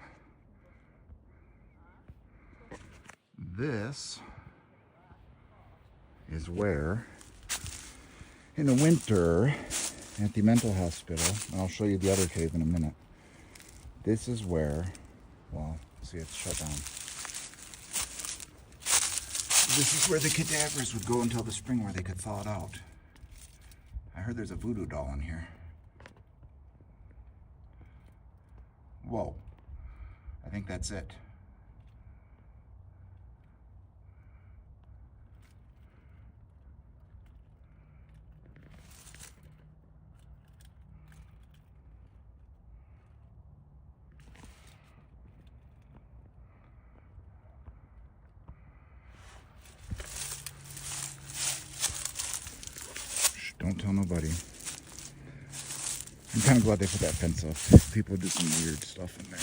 This is where in the winter at the mental hospital, and I'll show you the other cave in a minute. This is where, well, see, it's shut down. This is where the cadavers would go until the spring where they could thaw it out. I heard there's a voodoo doll in here. Whoa. I think that's it. Don't tell nobody. I'm kind of glad they put that fence up. People do some weird stuff in there.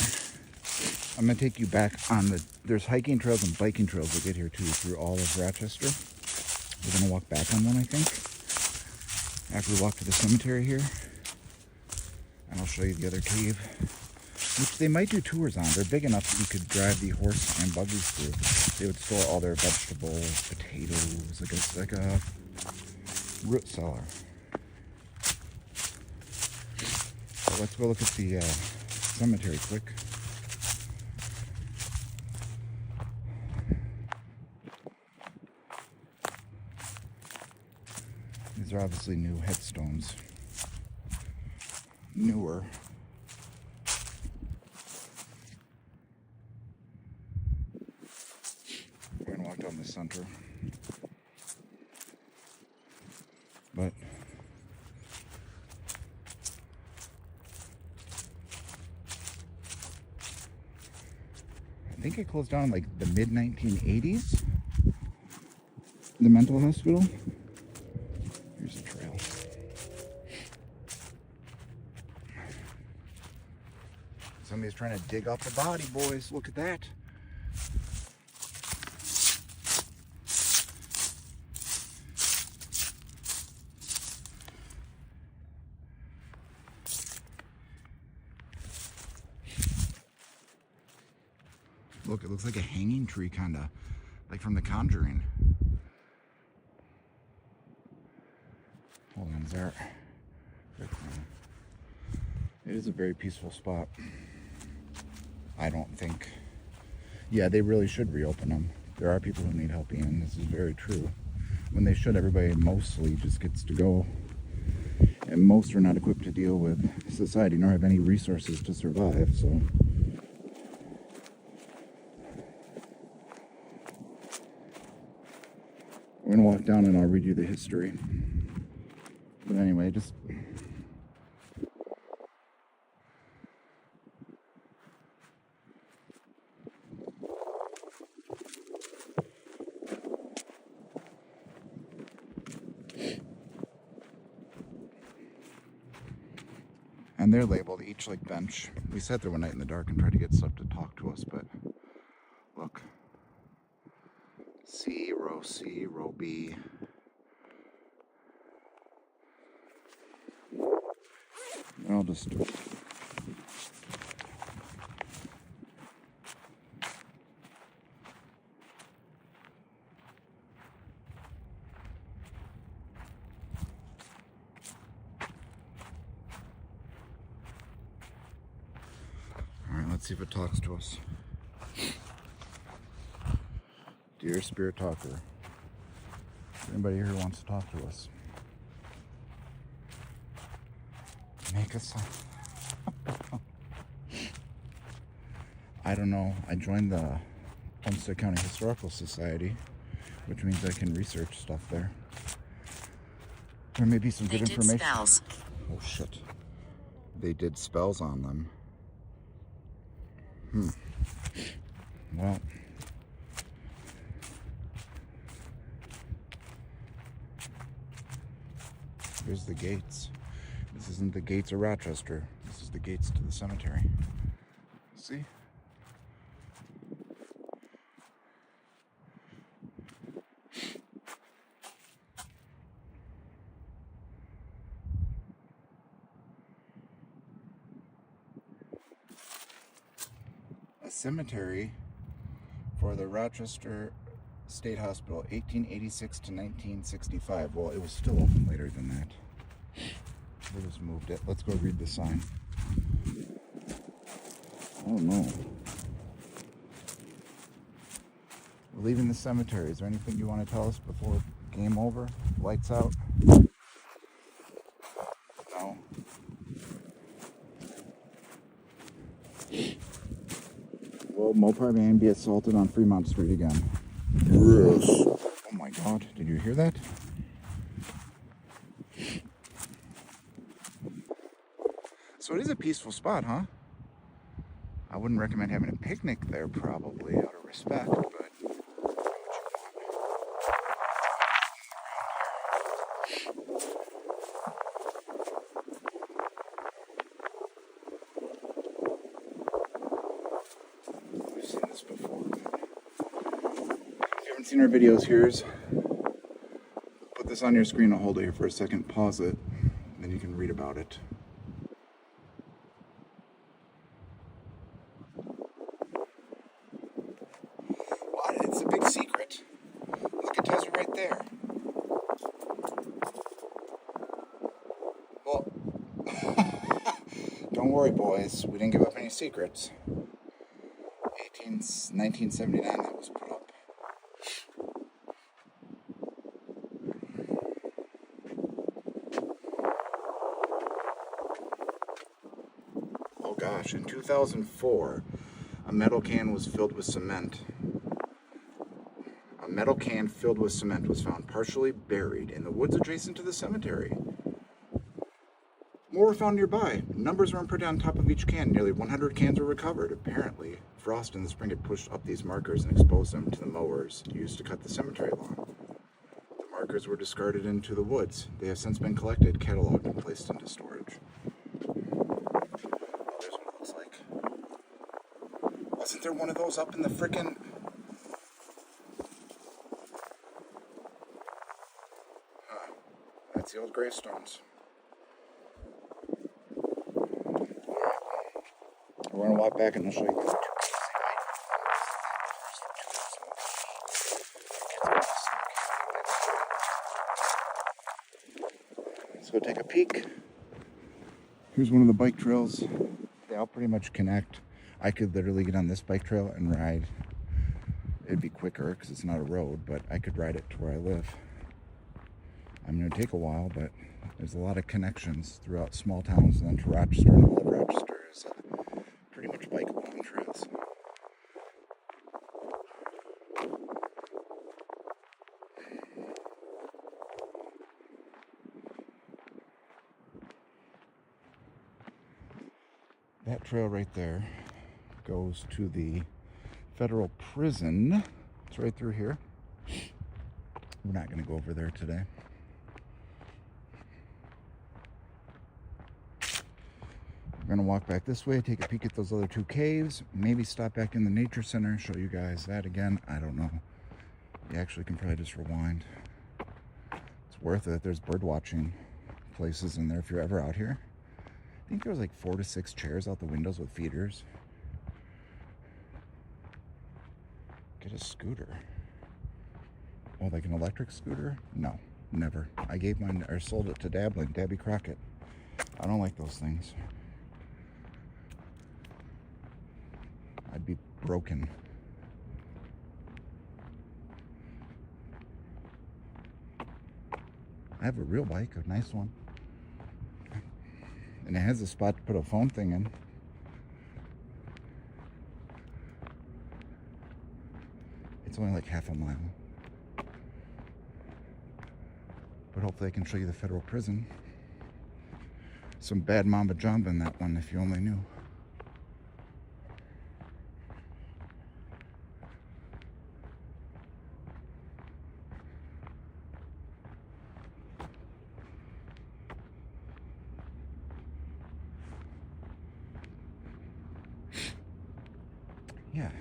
I'm going to take you back on there's hiking trails and biking trails that get here too, through all of Rochester. We're going to walk back on one, I think, after we walk to the cemetery here. And I'll show you the other cave, which they might do tours on. They're big enough that you could drive the horse and buggies through. They would store all their vegetables, potatoes, like a root cellar. So let's go look at the cemetery quick. These are obviously new headstones. Newer. We're gonna walk down the center. But I think it closed down like the mid 1980s. The mental hospital. Here's a trail. Somebody's trying to dig up the body, boys. Look at that. Look, it looks like a hanging tree, kind of like from The Conjuring. Hold on, is there? It is a very peaceful spot. I don't think. Yeah, they really should reopen them. There are people who need help in. This is very true. When they should, everybody mostly just gets to go. And most are not equipped to deal with society, nor have any resources to survive, so. We're gonna walk down and I'll read you the history. But anyway, just and they're labeled each like bench. We sat there one night in the dark and tried to get stuff to talk to us, but look. C, row B. I'll just do it. All right, let's see if it talks to us. Dear Spirit Talker, anybody here who wants to talk to us, make a sign. I don't know. I joined the Olmsted County Historical Society, which means I can research stuff there. There may be some They good did information. spells. Oh shit. They did spells on them. Well, here's the gates. This isn't the gates of Rochester. This is the gates to the cemetery. See? A cemetery for the Rochester State Hospital, 1886 to 1965. Well, it was still open later than that. They just moved it. Let's go read the sign. Oh no. We're leaving the cemetery. Is there anything you want to tell us before game over? Lights out? No. Will Mopar van be assaulted on Fremont Street again? Yes. Oh my god, did you hear that? So it is a peaceful spot, huh? I wouldn't recommend having a picnic there, probably, out of respect, but... We've seen this before. If you haven't seen our videos, here's... Put this on your screen, I'll hold it here for a second, pause it, and then you can read about it. What? It's a big secret. Look, it tells you right there. Well, don't worry, boys. We didn't give up any secrets. 1979, that was put up. Oh gosh, in 2004, a metal can was filled with cement. A metal can filled with cement was found partially buried in the woods adjacent to the cemetery. More were found nearby. Numbers were imprinted on top of each can. Nearly 100 cans were recovered. Apparently, frost in the spring had pushed up these markers and exposed them to the mowers used to cut the cemetery lawn. The markers were discarded into the woods. They have since been collected, cataloged, and placed into storage. Oh, there's what it looks like. Wasn't there one of those up in the frickin'... Huh. That's the old gravestones. We're going to walk back and I'll show you guys Let's go take a peek. Here's one of the bike trails. They all pretty much connect. I could literally get on this bike trail and ride. It'd be quicker because it's not a road, but I could ride it to where I live. I'm going to take a while, but there's a lot of connections throughout small towns and then to Rochester, and all of Rochester is pretty much bike-along trails. That trail right there goes to the federal prison. It's right through here. We're not going to go over there today. We're going to walk back this way, take a peek at those other two caves, maybe stop back in the nature center, show you guys that again. I don't know. You actually can probably just rewind. It's worth it. There's bird watching places in there if you're ever out here. I think there was like 4 to 6 chairs out the windows with feeders. Get a scooter. Oh, like an electric scooter? No, never. I gave mine, or sold it to Dabby Crockett. I don't like those things. I'd be broken. I have a real bike, a nice one. And it has a spot to put a phone thing in. It's only like half a mile. But hopefully I can show you the federal prison. Some bad Mamba Jamba in that one, if you only knew. Yeah,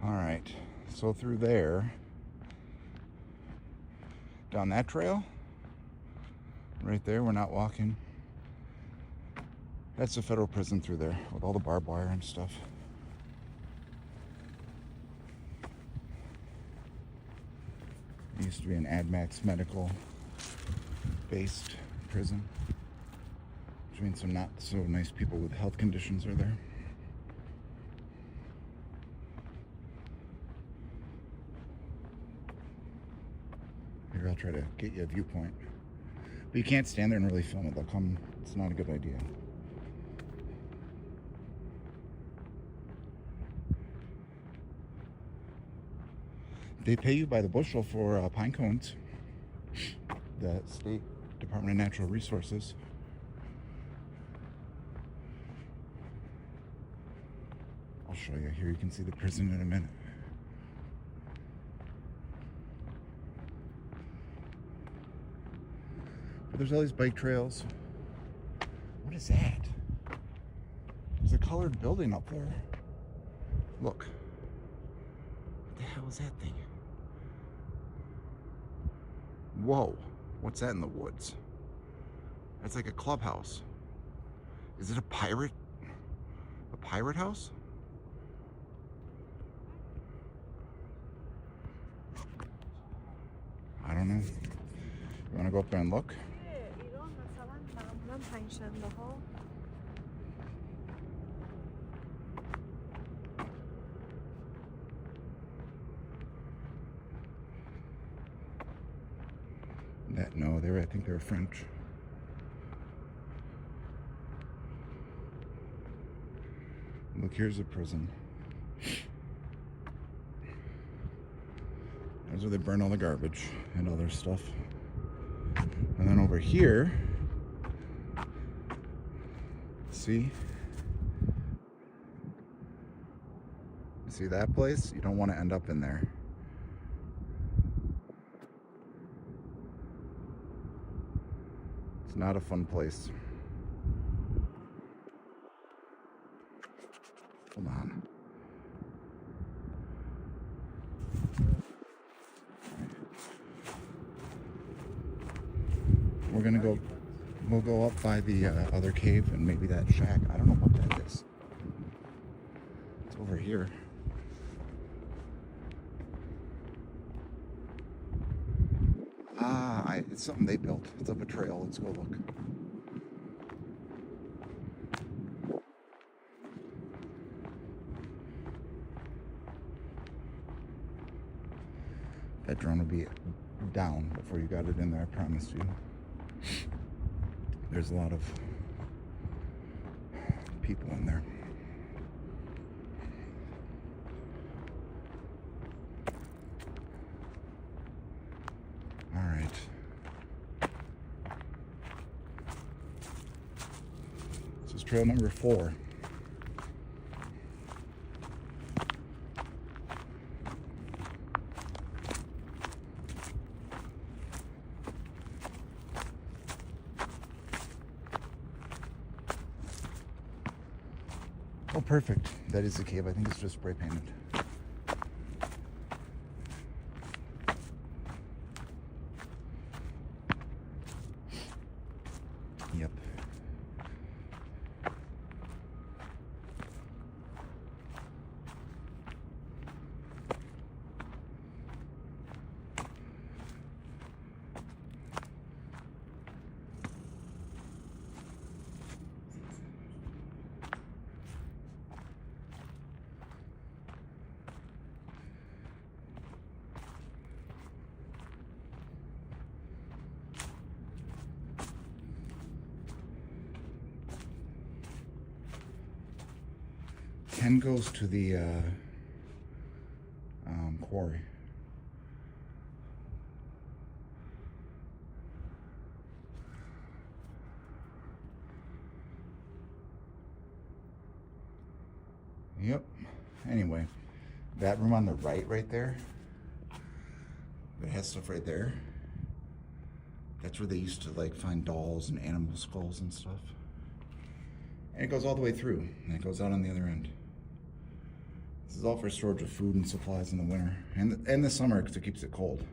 all right, so through there, down that trail, right there, we're not walking. That's the federal prison through there with all the barbed wire and stuff. It used to be an AdMax medical based prison, which means some not so nice people with health conditions are there. Here, I'll try to get you a viewpoint. But you can't stand there and really film it. They'll come. It's not a good idea. They pay you by the bushel for pine cones. The State Department of Natural Resources. I'll show you. Here you can see the prison in a minute. But there's all these bike trails. What is that? There's a colored building up there. Look. What the hell is that thing? Whoa. What's that in the woods? That's like a clubhouse. Is it a pirate? A pirate house? I don't know. You want to go up there and look? No, I think they were French. Look, here's a prison. There's where they burn all the garbage and other stuff. And then over here, see that place? You don't want to end up in there. It's not a fun place. Hold on. We'll go up by the other cave and maybe that shack. I don't know what that is. It's over here. It's something they built. It's up a trail. Let's go look. That drone would be down before you got it in there, I promise you. There's a lot of people in there. All right. This is trail number 4. Oh, perfect. That is the cave. I think it's just spray painted. Yep. 10 goes to the quarry. Yep. Anyway, that room on the right there, it has stuff right there. That's where they used to like find dolls and animal skulls and stuff. And it goes all the way through, and it goes out on the other end. This is all for storage of food and supplies in the winter and the summer because it keeps it cold.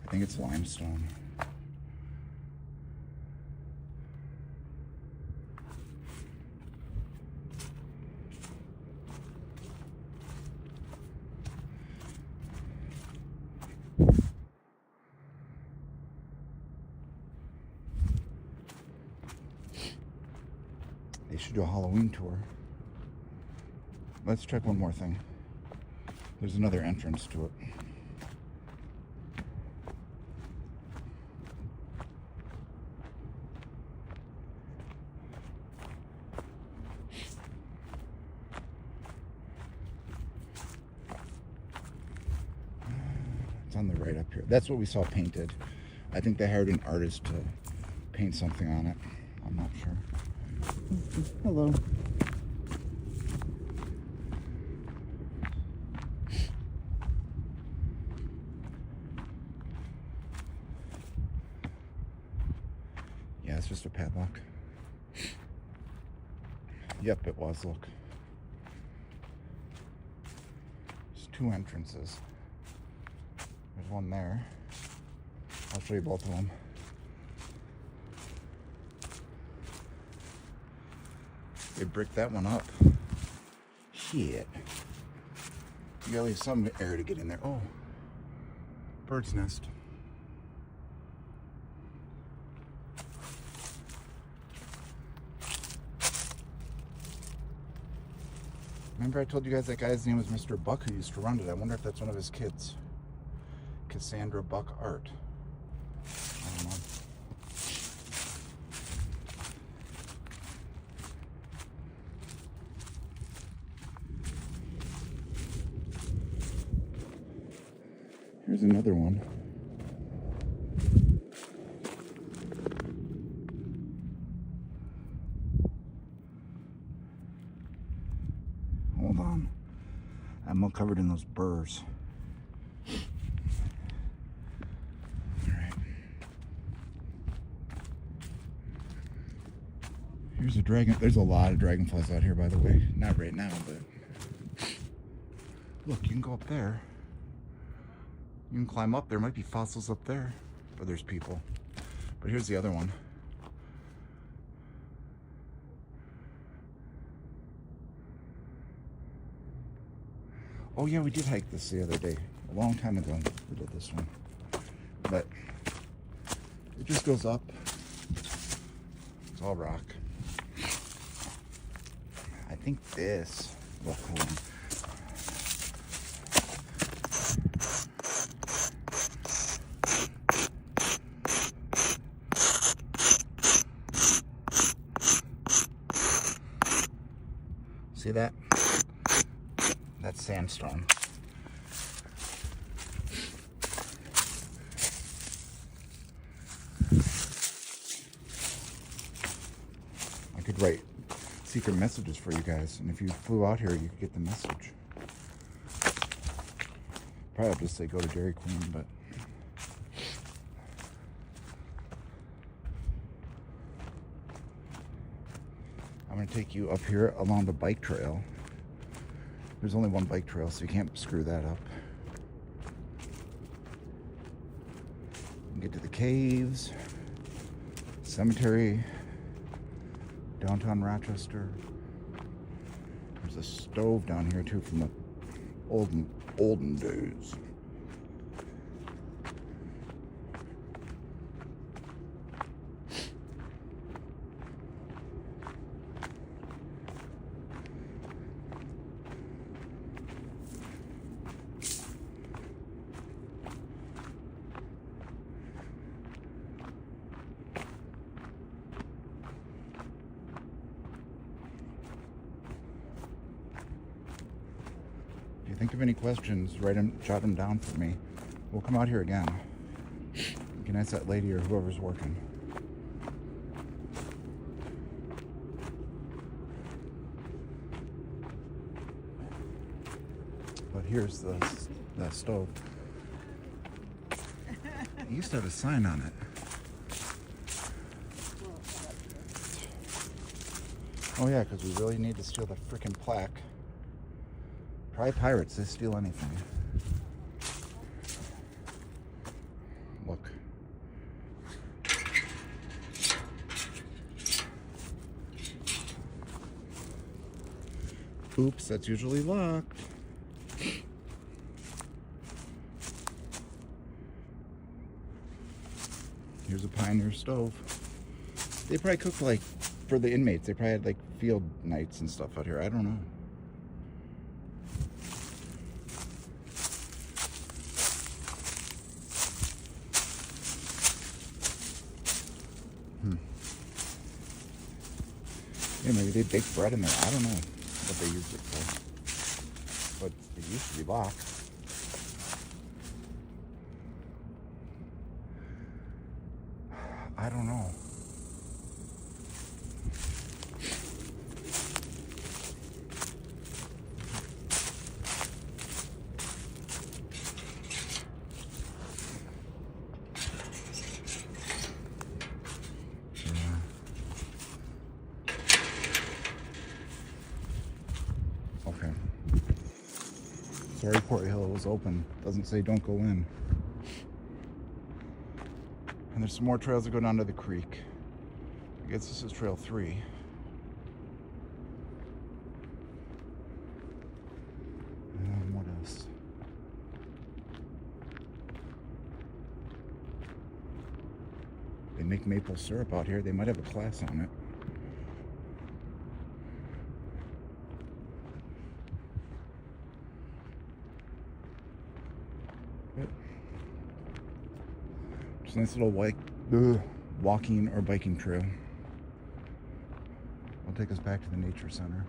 I think it's limestone. They should do a Halloween tour. Let's check one more thing. There's another entrance to it. It's on the right up here. That's what we saw painted. I think they hired an artist to paint something on it. I'm not sure. Hello. Yeah, it's just a padlock. Yep, it was. Look. There's two entrances. There's one there. I'll show you both of them. They bricked that one up. Shit. You gotta leave some air to get in there. Oh. Bird's nest. Remember I told you guys that guy's name was Mr. Buck who used to run it? I wonder if that's one of his kids. Cassandra Buck Art. I don't know. Here's another one. Hold on. I'm all covered in those burrs. Alright. Here's a dragon. There's a lot of dragonflies out here, by the way. Not right now, but look, you can go up there. You can climb up. There might be fossils up there. Or there's people. But here's the other one. Oh yeah, we did hike this the other day. A long time ago we did this one. But it just goes up. It's all rock. I think this... Look, hold on. See that? That's sandstone. I could write secret messages for you guys, and if you flew out here, you could get the message. Probably have to say go to Dairy Queen, but I'm going to take you up here along the bike trail. There's only one bike trail, so you can't screw that up. You can get to the caves, cemetery, downtown Rochester. There's a stove down here too from the olden days. of any questions, jot them down for me. We'll come out here again. You can ask that lady or whoever's working. But here's the stove. It used to have a sign on it. Oh yeah, because we really need to steal the freaking plaque. Probably pirates, they steal anything. Look. Oops, that's usually locked. Here's a Pioneer stove. They probably cooked like, for the inmates, they probably had like field nights and stuff out here. I don't know. Yeah, maybe they bake bread in there. I don't know what they used it for. But it used to be locked. I don't know. Okay. Sorry, Quarry Hill was open. Doesn't say don't go in. And there's some more trails that go down to the creek. I guess this is trail 3. And what else? They make maple syrup out here. They might have a class on it. Just a nice little walking or biking trail. Will take us back to the nature center.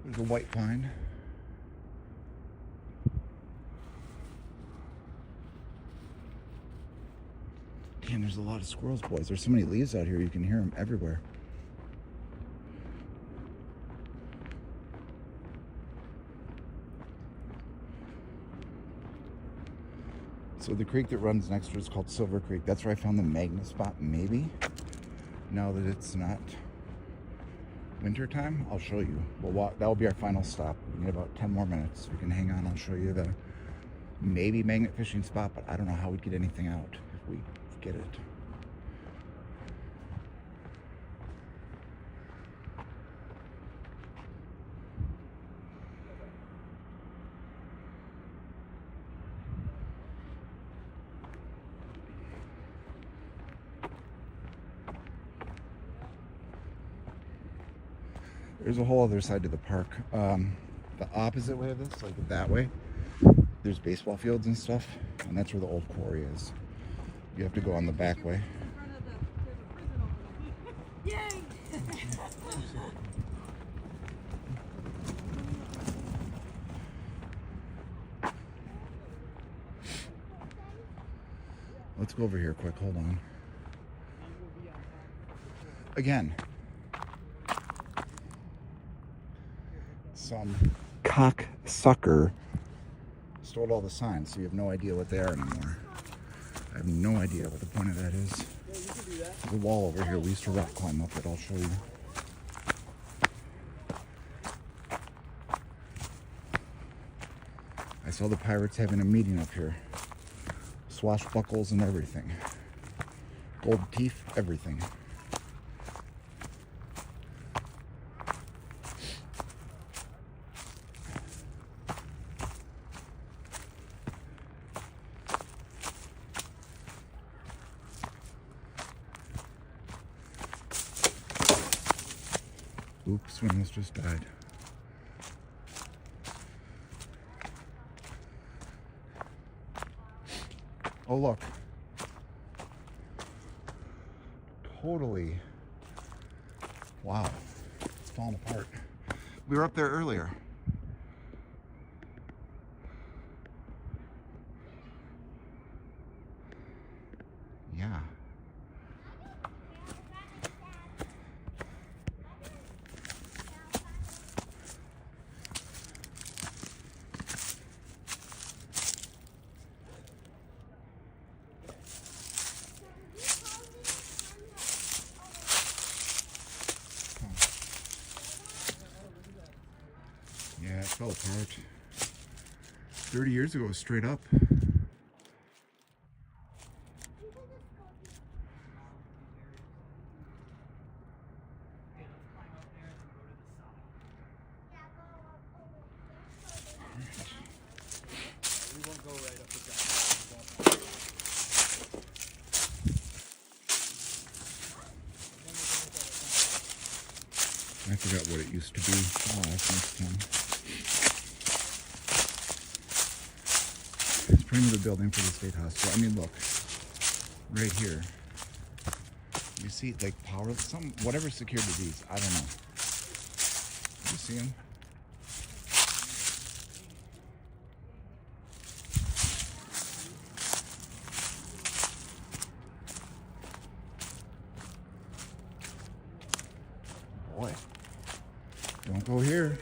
There's a white pine. Damn, there's a lot of squirrels, boys. There's so many leaves out here, you can hear them everywhere. So the creek that runs next to it is called Silver Creek. That's where I found the magnet spot, maybe. Now that it's not winter time, I'll show you. We'll walk. That will be our final stop. We need about 10 more minutes. We can hang on. I'll show you the maybe magnet fishing spot, but I don't know how we'd get anything out if we get it. There's a whole other side to the park. The opposite way of this, like that way, there's baseball fields and stuff, and that's where the old quarry is. You have to go on the back way. Yay! Let's go over here quick, hold on. Again. Some cocksucker stole all the signs, so you have no idea what they are anymore. I have no idea what the point of that is. There's a wall over here. We used to rock climb up it. I'll show you. I saw the pirates having a meeting up here. Swashbuckles and everything. Gold teeth, everything. Oops, we almost just died. Oh, look. Totally. Wow. It's falling apart. We were up there earlier. fell apart. 30 years ago, it was straight up. I forgot what it used to be. Oh, that's next time. It's pretty much the building for the state hospital. I mean, look, right here. You see, like power, whatever secured to these. I don't know. You see them? Boy, don't go here.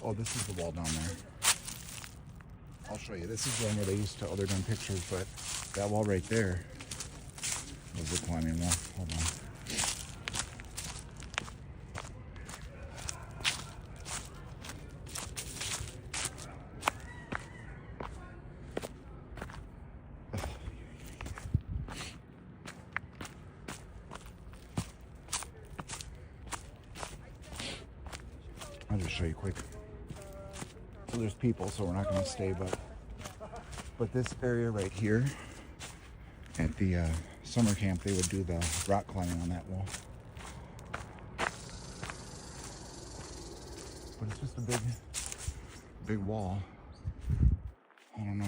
Oh, this is the wall down there. I'll show you. This is the one where they used to other gun pictures, but that wall right there was the climbing wall. Hold on. I'll just show you quick. So there's people, so we're not going to stay, but this area right here at the summer camp, they would do the rock climbing on that wall. But it's just a big wall. I don't know.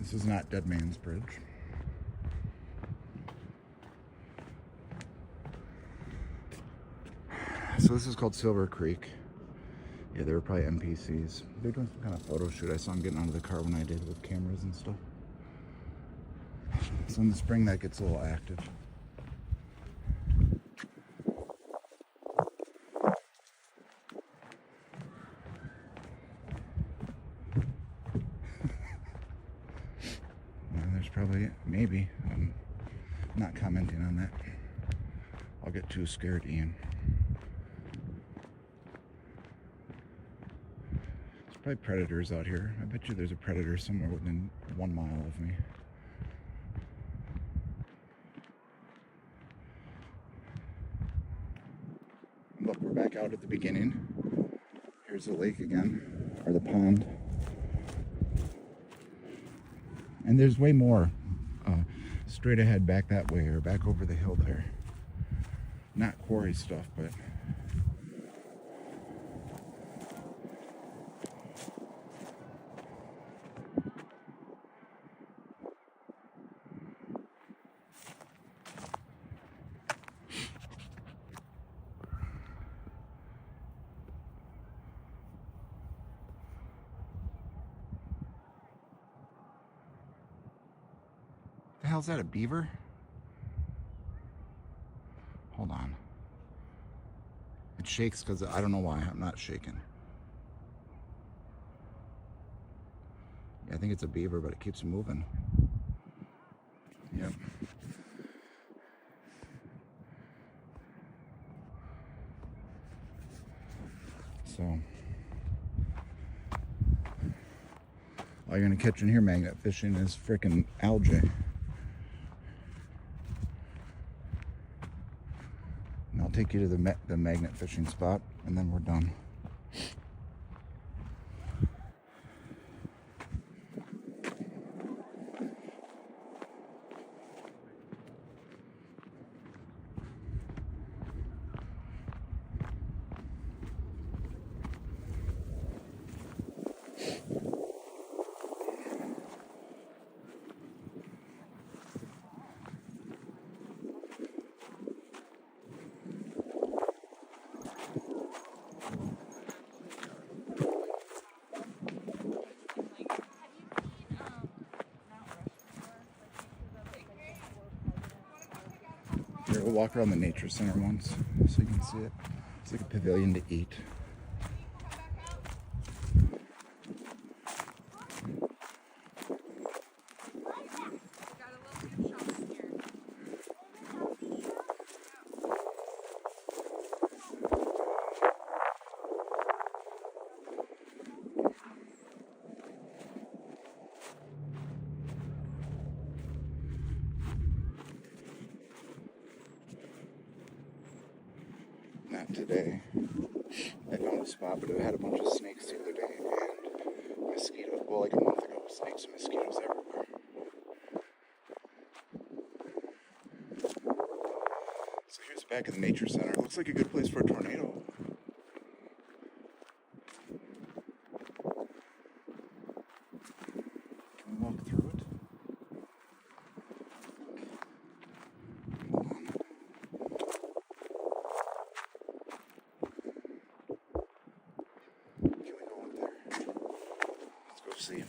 This is not Dead Man's Bridge. So this is called Silver Creek. Yeah, they were probably NPCs. They're doing some kind of photo shoot. I saw them getting out of the car when I did with cameras and stuff. So in the spring that gets a little active. Probably, maybe. I'm not commenting on that. I'll get too scared, Ian. There's probably predators out here. I bet you there's a predator somewhere within 1 mile of me. Look, we're back out at the beginning. Here's the lake again, or the pond. And there's way more straight ahead back that way, or back over the hill there. Not quarry stuff, but the hell's that, a beaver? Hold on. It shakes because I don't know why. I'm not shaking. Yeah, I think it's a beaver, but it keeps moving. Yep. So, all you're gonna catch in here magnet fishing is frickin' algae. And I'll take you to the magnet fishing spot, and then we're done. We'll walk around the nature center once so you can see it. It's like a pavilion to eat. Not today. I found a spot, but it had a bunch of snakes the other day and mosquitoes. Well, like a month ago, snakes and mosquitoes everywhere. So here's back at the nature center. Looks like a good place for a tornado. Can we walk through it? Can we go up there? Let's go see.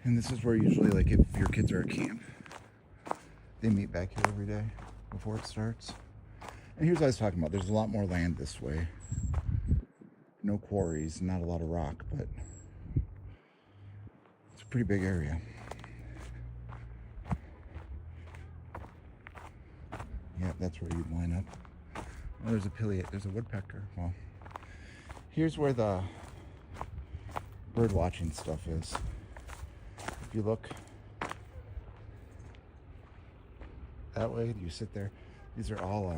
And this is where usually, like, if your kids are at camp, they meet back here every day before it starts. And here's what I was talking about. There's a lot more land this way. No quarries, not a lot of rock, but it's a pretty big area. Yeah, that's where you'd line up. Oh, there's a pileat. There's a woodpecker. Well, here's where the bird watching stuff is. If you look that way, you sit there. These are all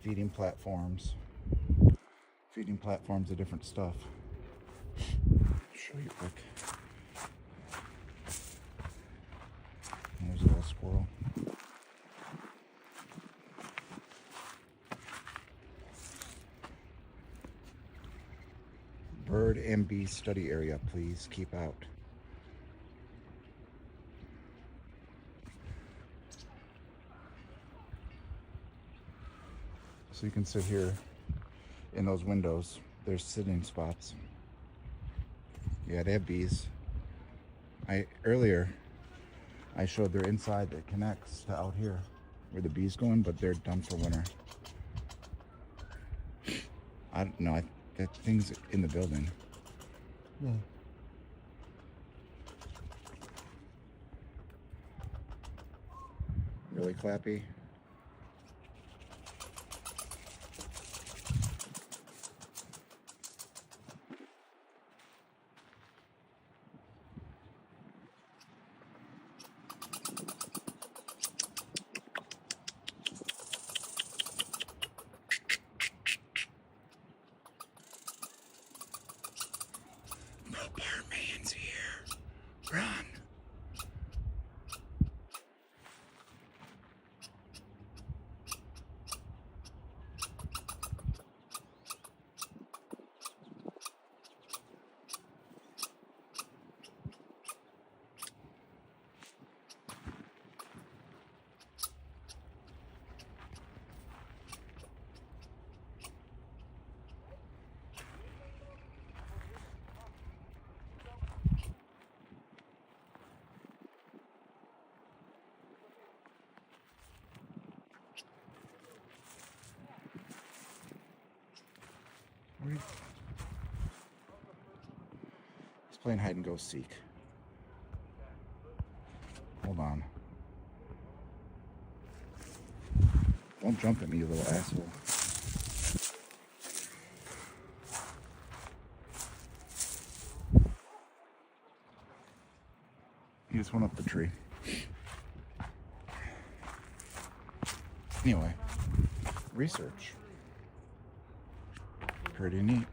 feeding platforms of different stuff. I'll show you quick. There's a little squirrel. Bird and bee study area, please keep out. So you can sit here in those windows. There's sitting spots. Yeah, they have bees. Earlier I showed their inside that connects to out here where the bees go in, but they're done for winter. I don't know. That thing's in the building. Yeah. Really clappy. Man's here. Run. He's playing hide and go seek. Hold on. Don't jump at me, you little asshole. He just went up the tree. Anyway, research. Pretty neat.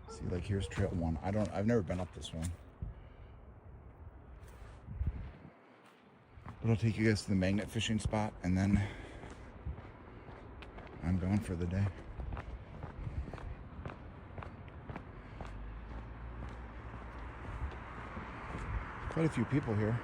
See, like here's trail 1. I've never been up this one. But I'll take you guys to the magnet fishing spot and then I'm gone for the day. Quite a few people here.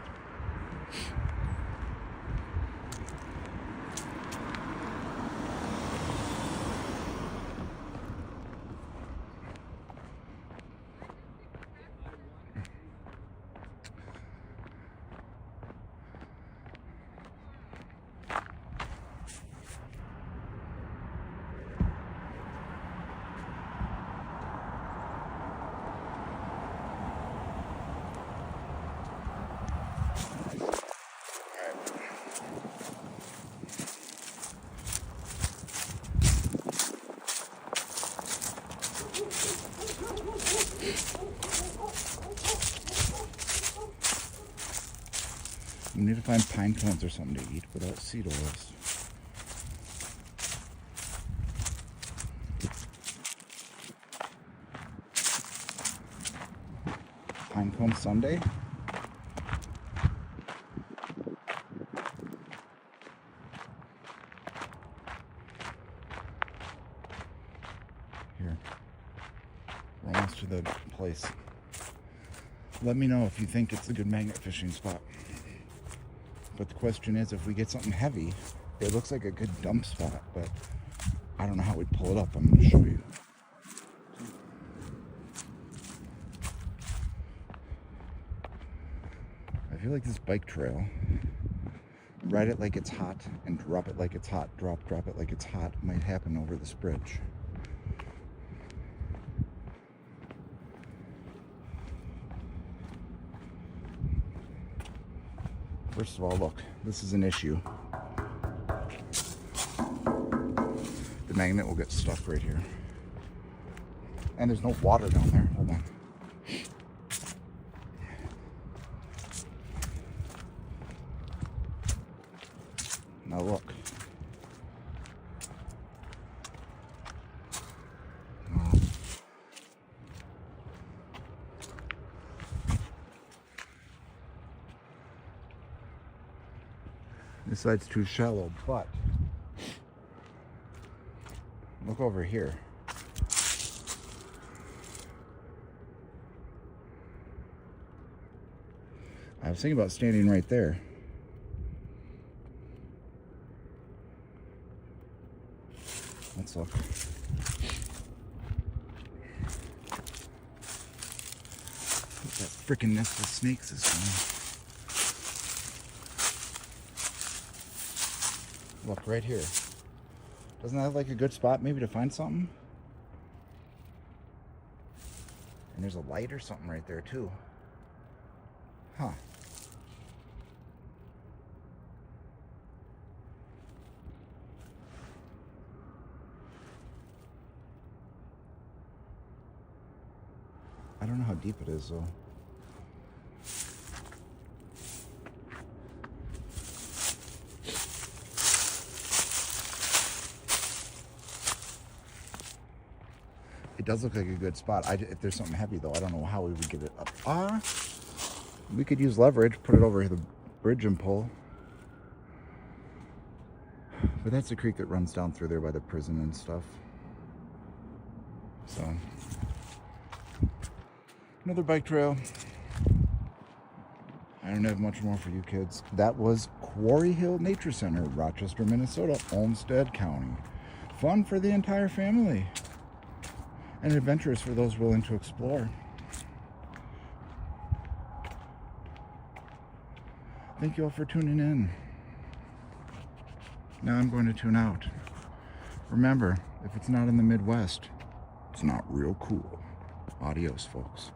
We need to find pine cones or something to eat without seed oils. Pine cone sundae? Here. We're almost to the place. Let me know if you think it's a good magnet fishing spot. But the question is, if we get something heavy, it looks like a good dump spot, but I don't know how we'd pull it up. I'm going to show you. I feel like this bike trail, ride it like it's hot and drop it like it's hot, drop it like it's hot, might happen over this bridge. First of all, look, this is an issue. The magnet will get stuck right here. And there's no water down there. Hold on. Now look. This side's too shallow, but look over here. I was thinking about standing right there. Let's look. That freaking nest of snakes is going. Look, right here. Doesn't that look like a good spot maybe to find something? And there's a light or something right there too. Huh. I don't know how deep it is though. It does look like a good spot. If there's something heavy though, I don't know how we would get it up. We could use leverage, put it over the bridge and pull. But that's the creek that runs down through there by the prison and stuff. So, another bike trail. I don't have much more for you kids. That was Quarry Hill Nature Center, Rochester, Minnesota, Olmsted County. Fun for the entire family. And adventurous for those willing to explore. Thank you all for tuning in. Now I'm going to tune out. Remember, if it's not in the Midwest, it's not real cool. Adios, folks.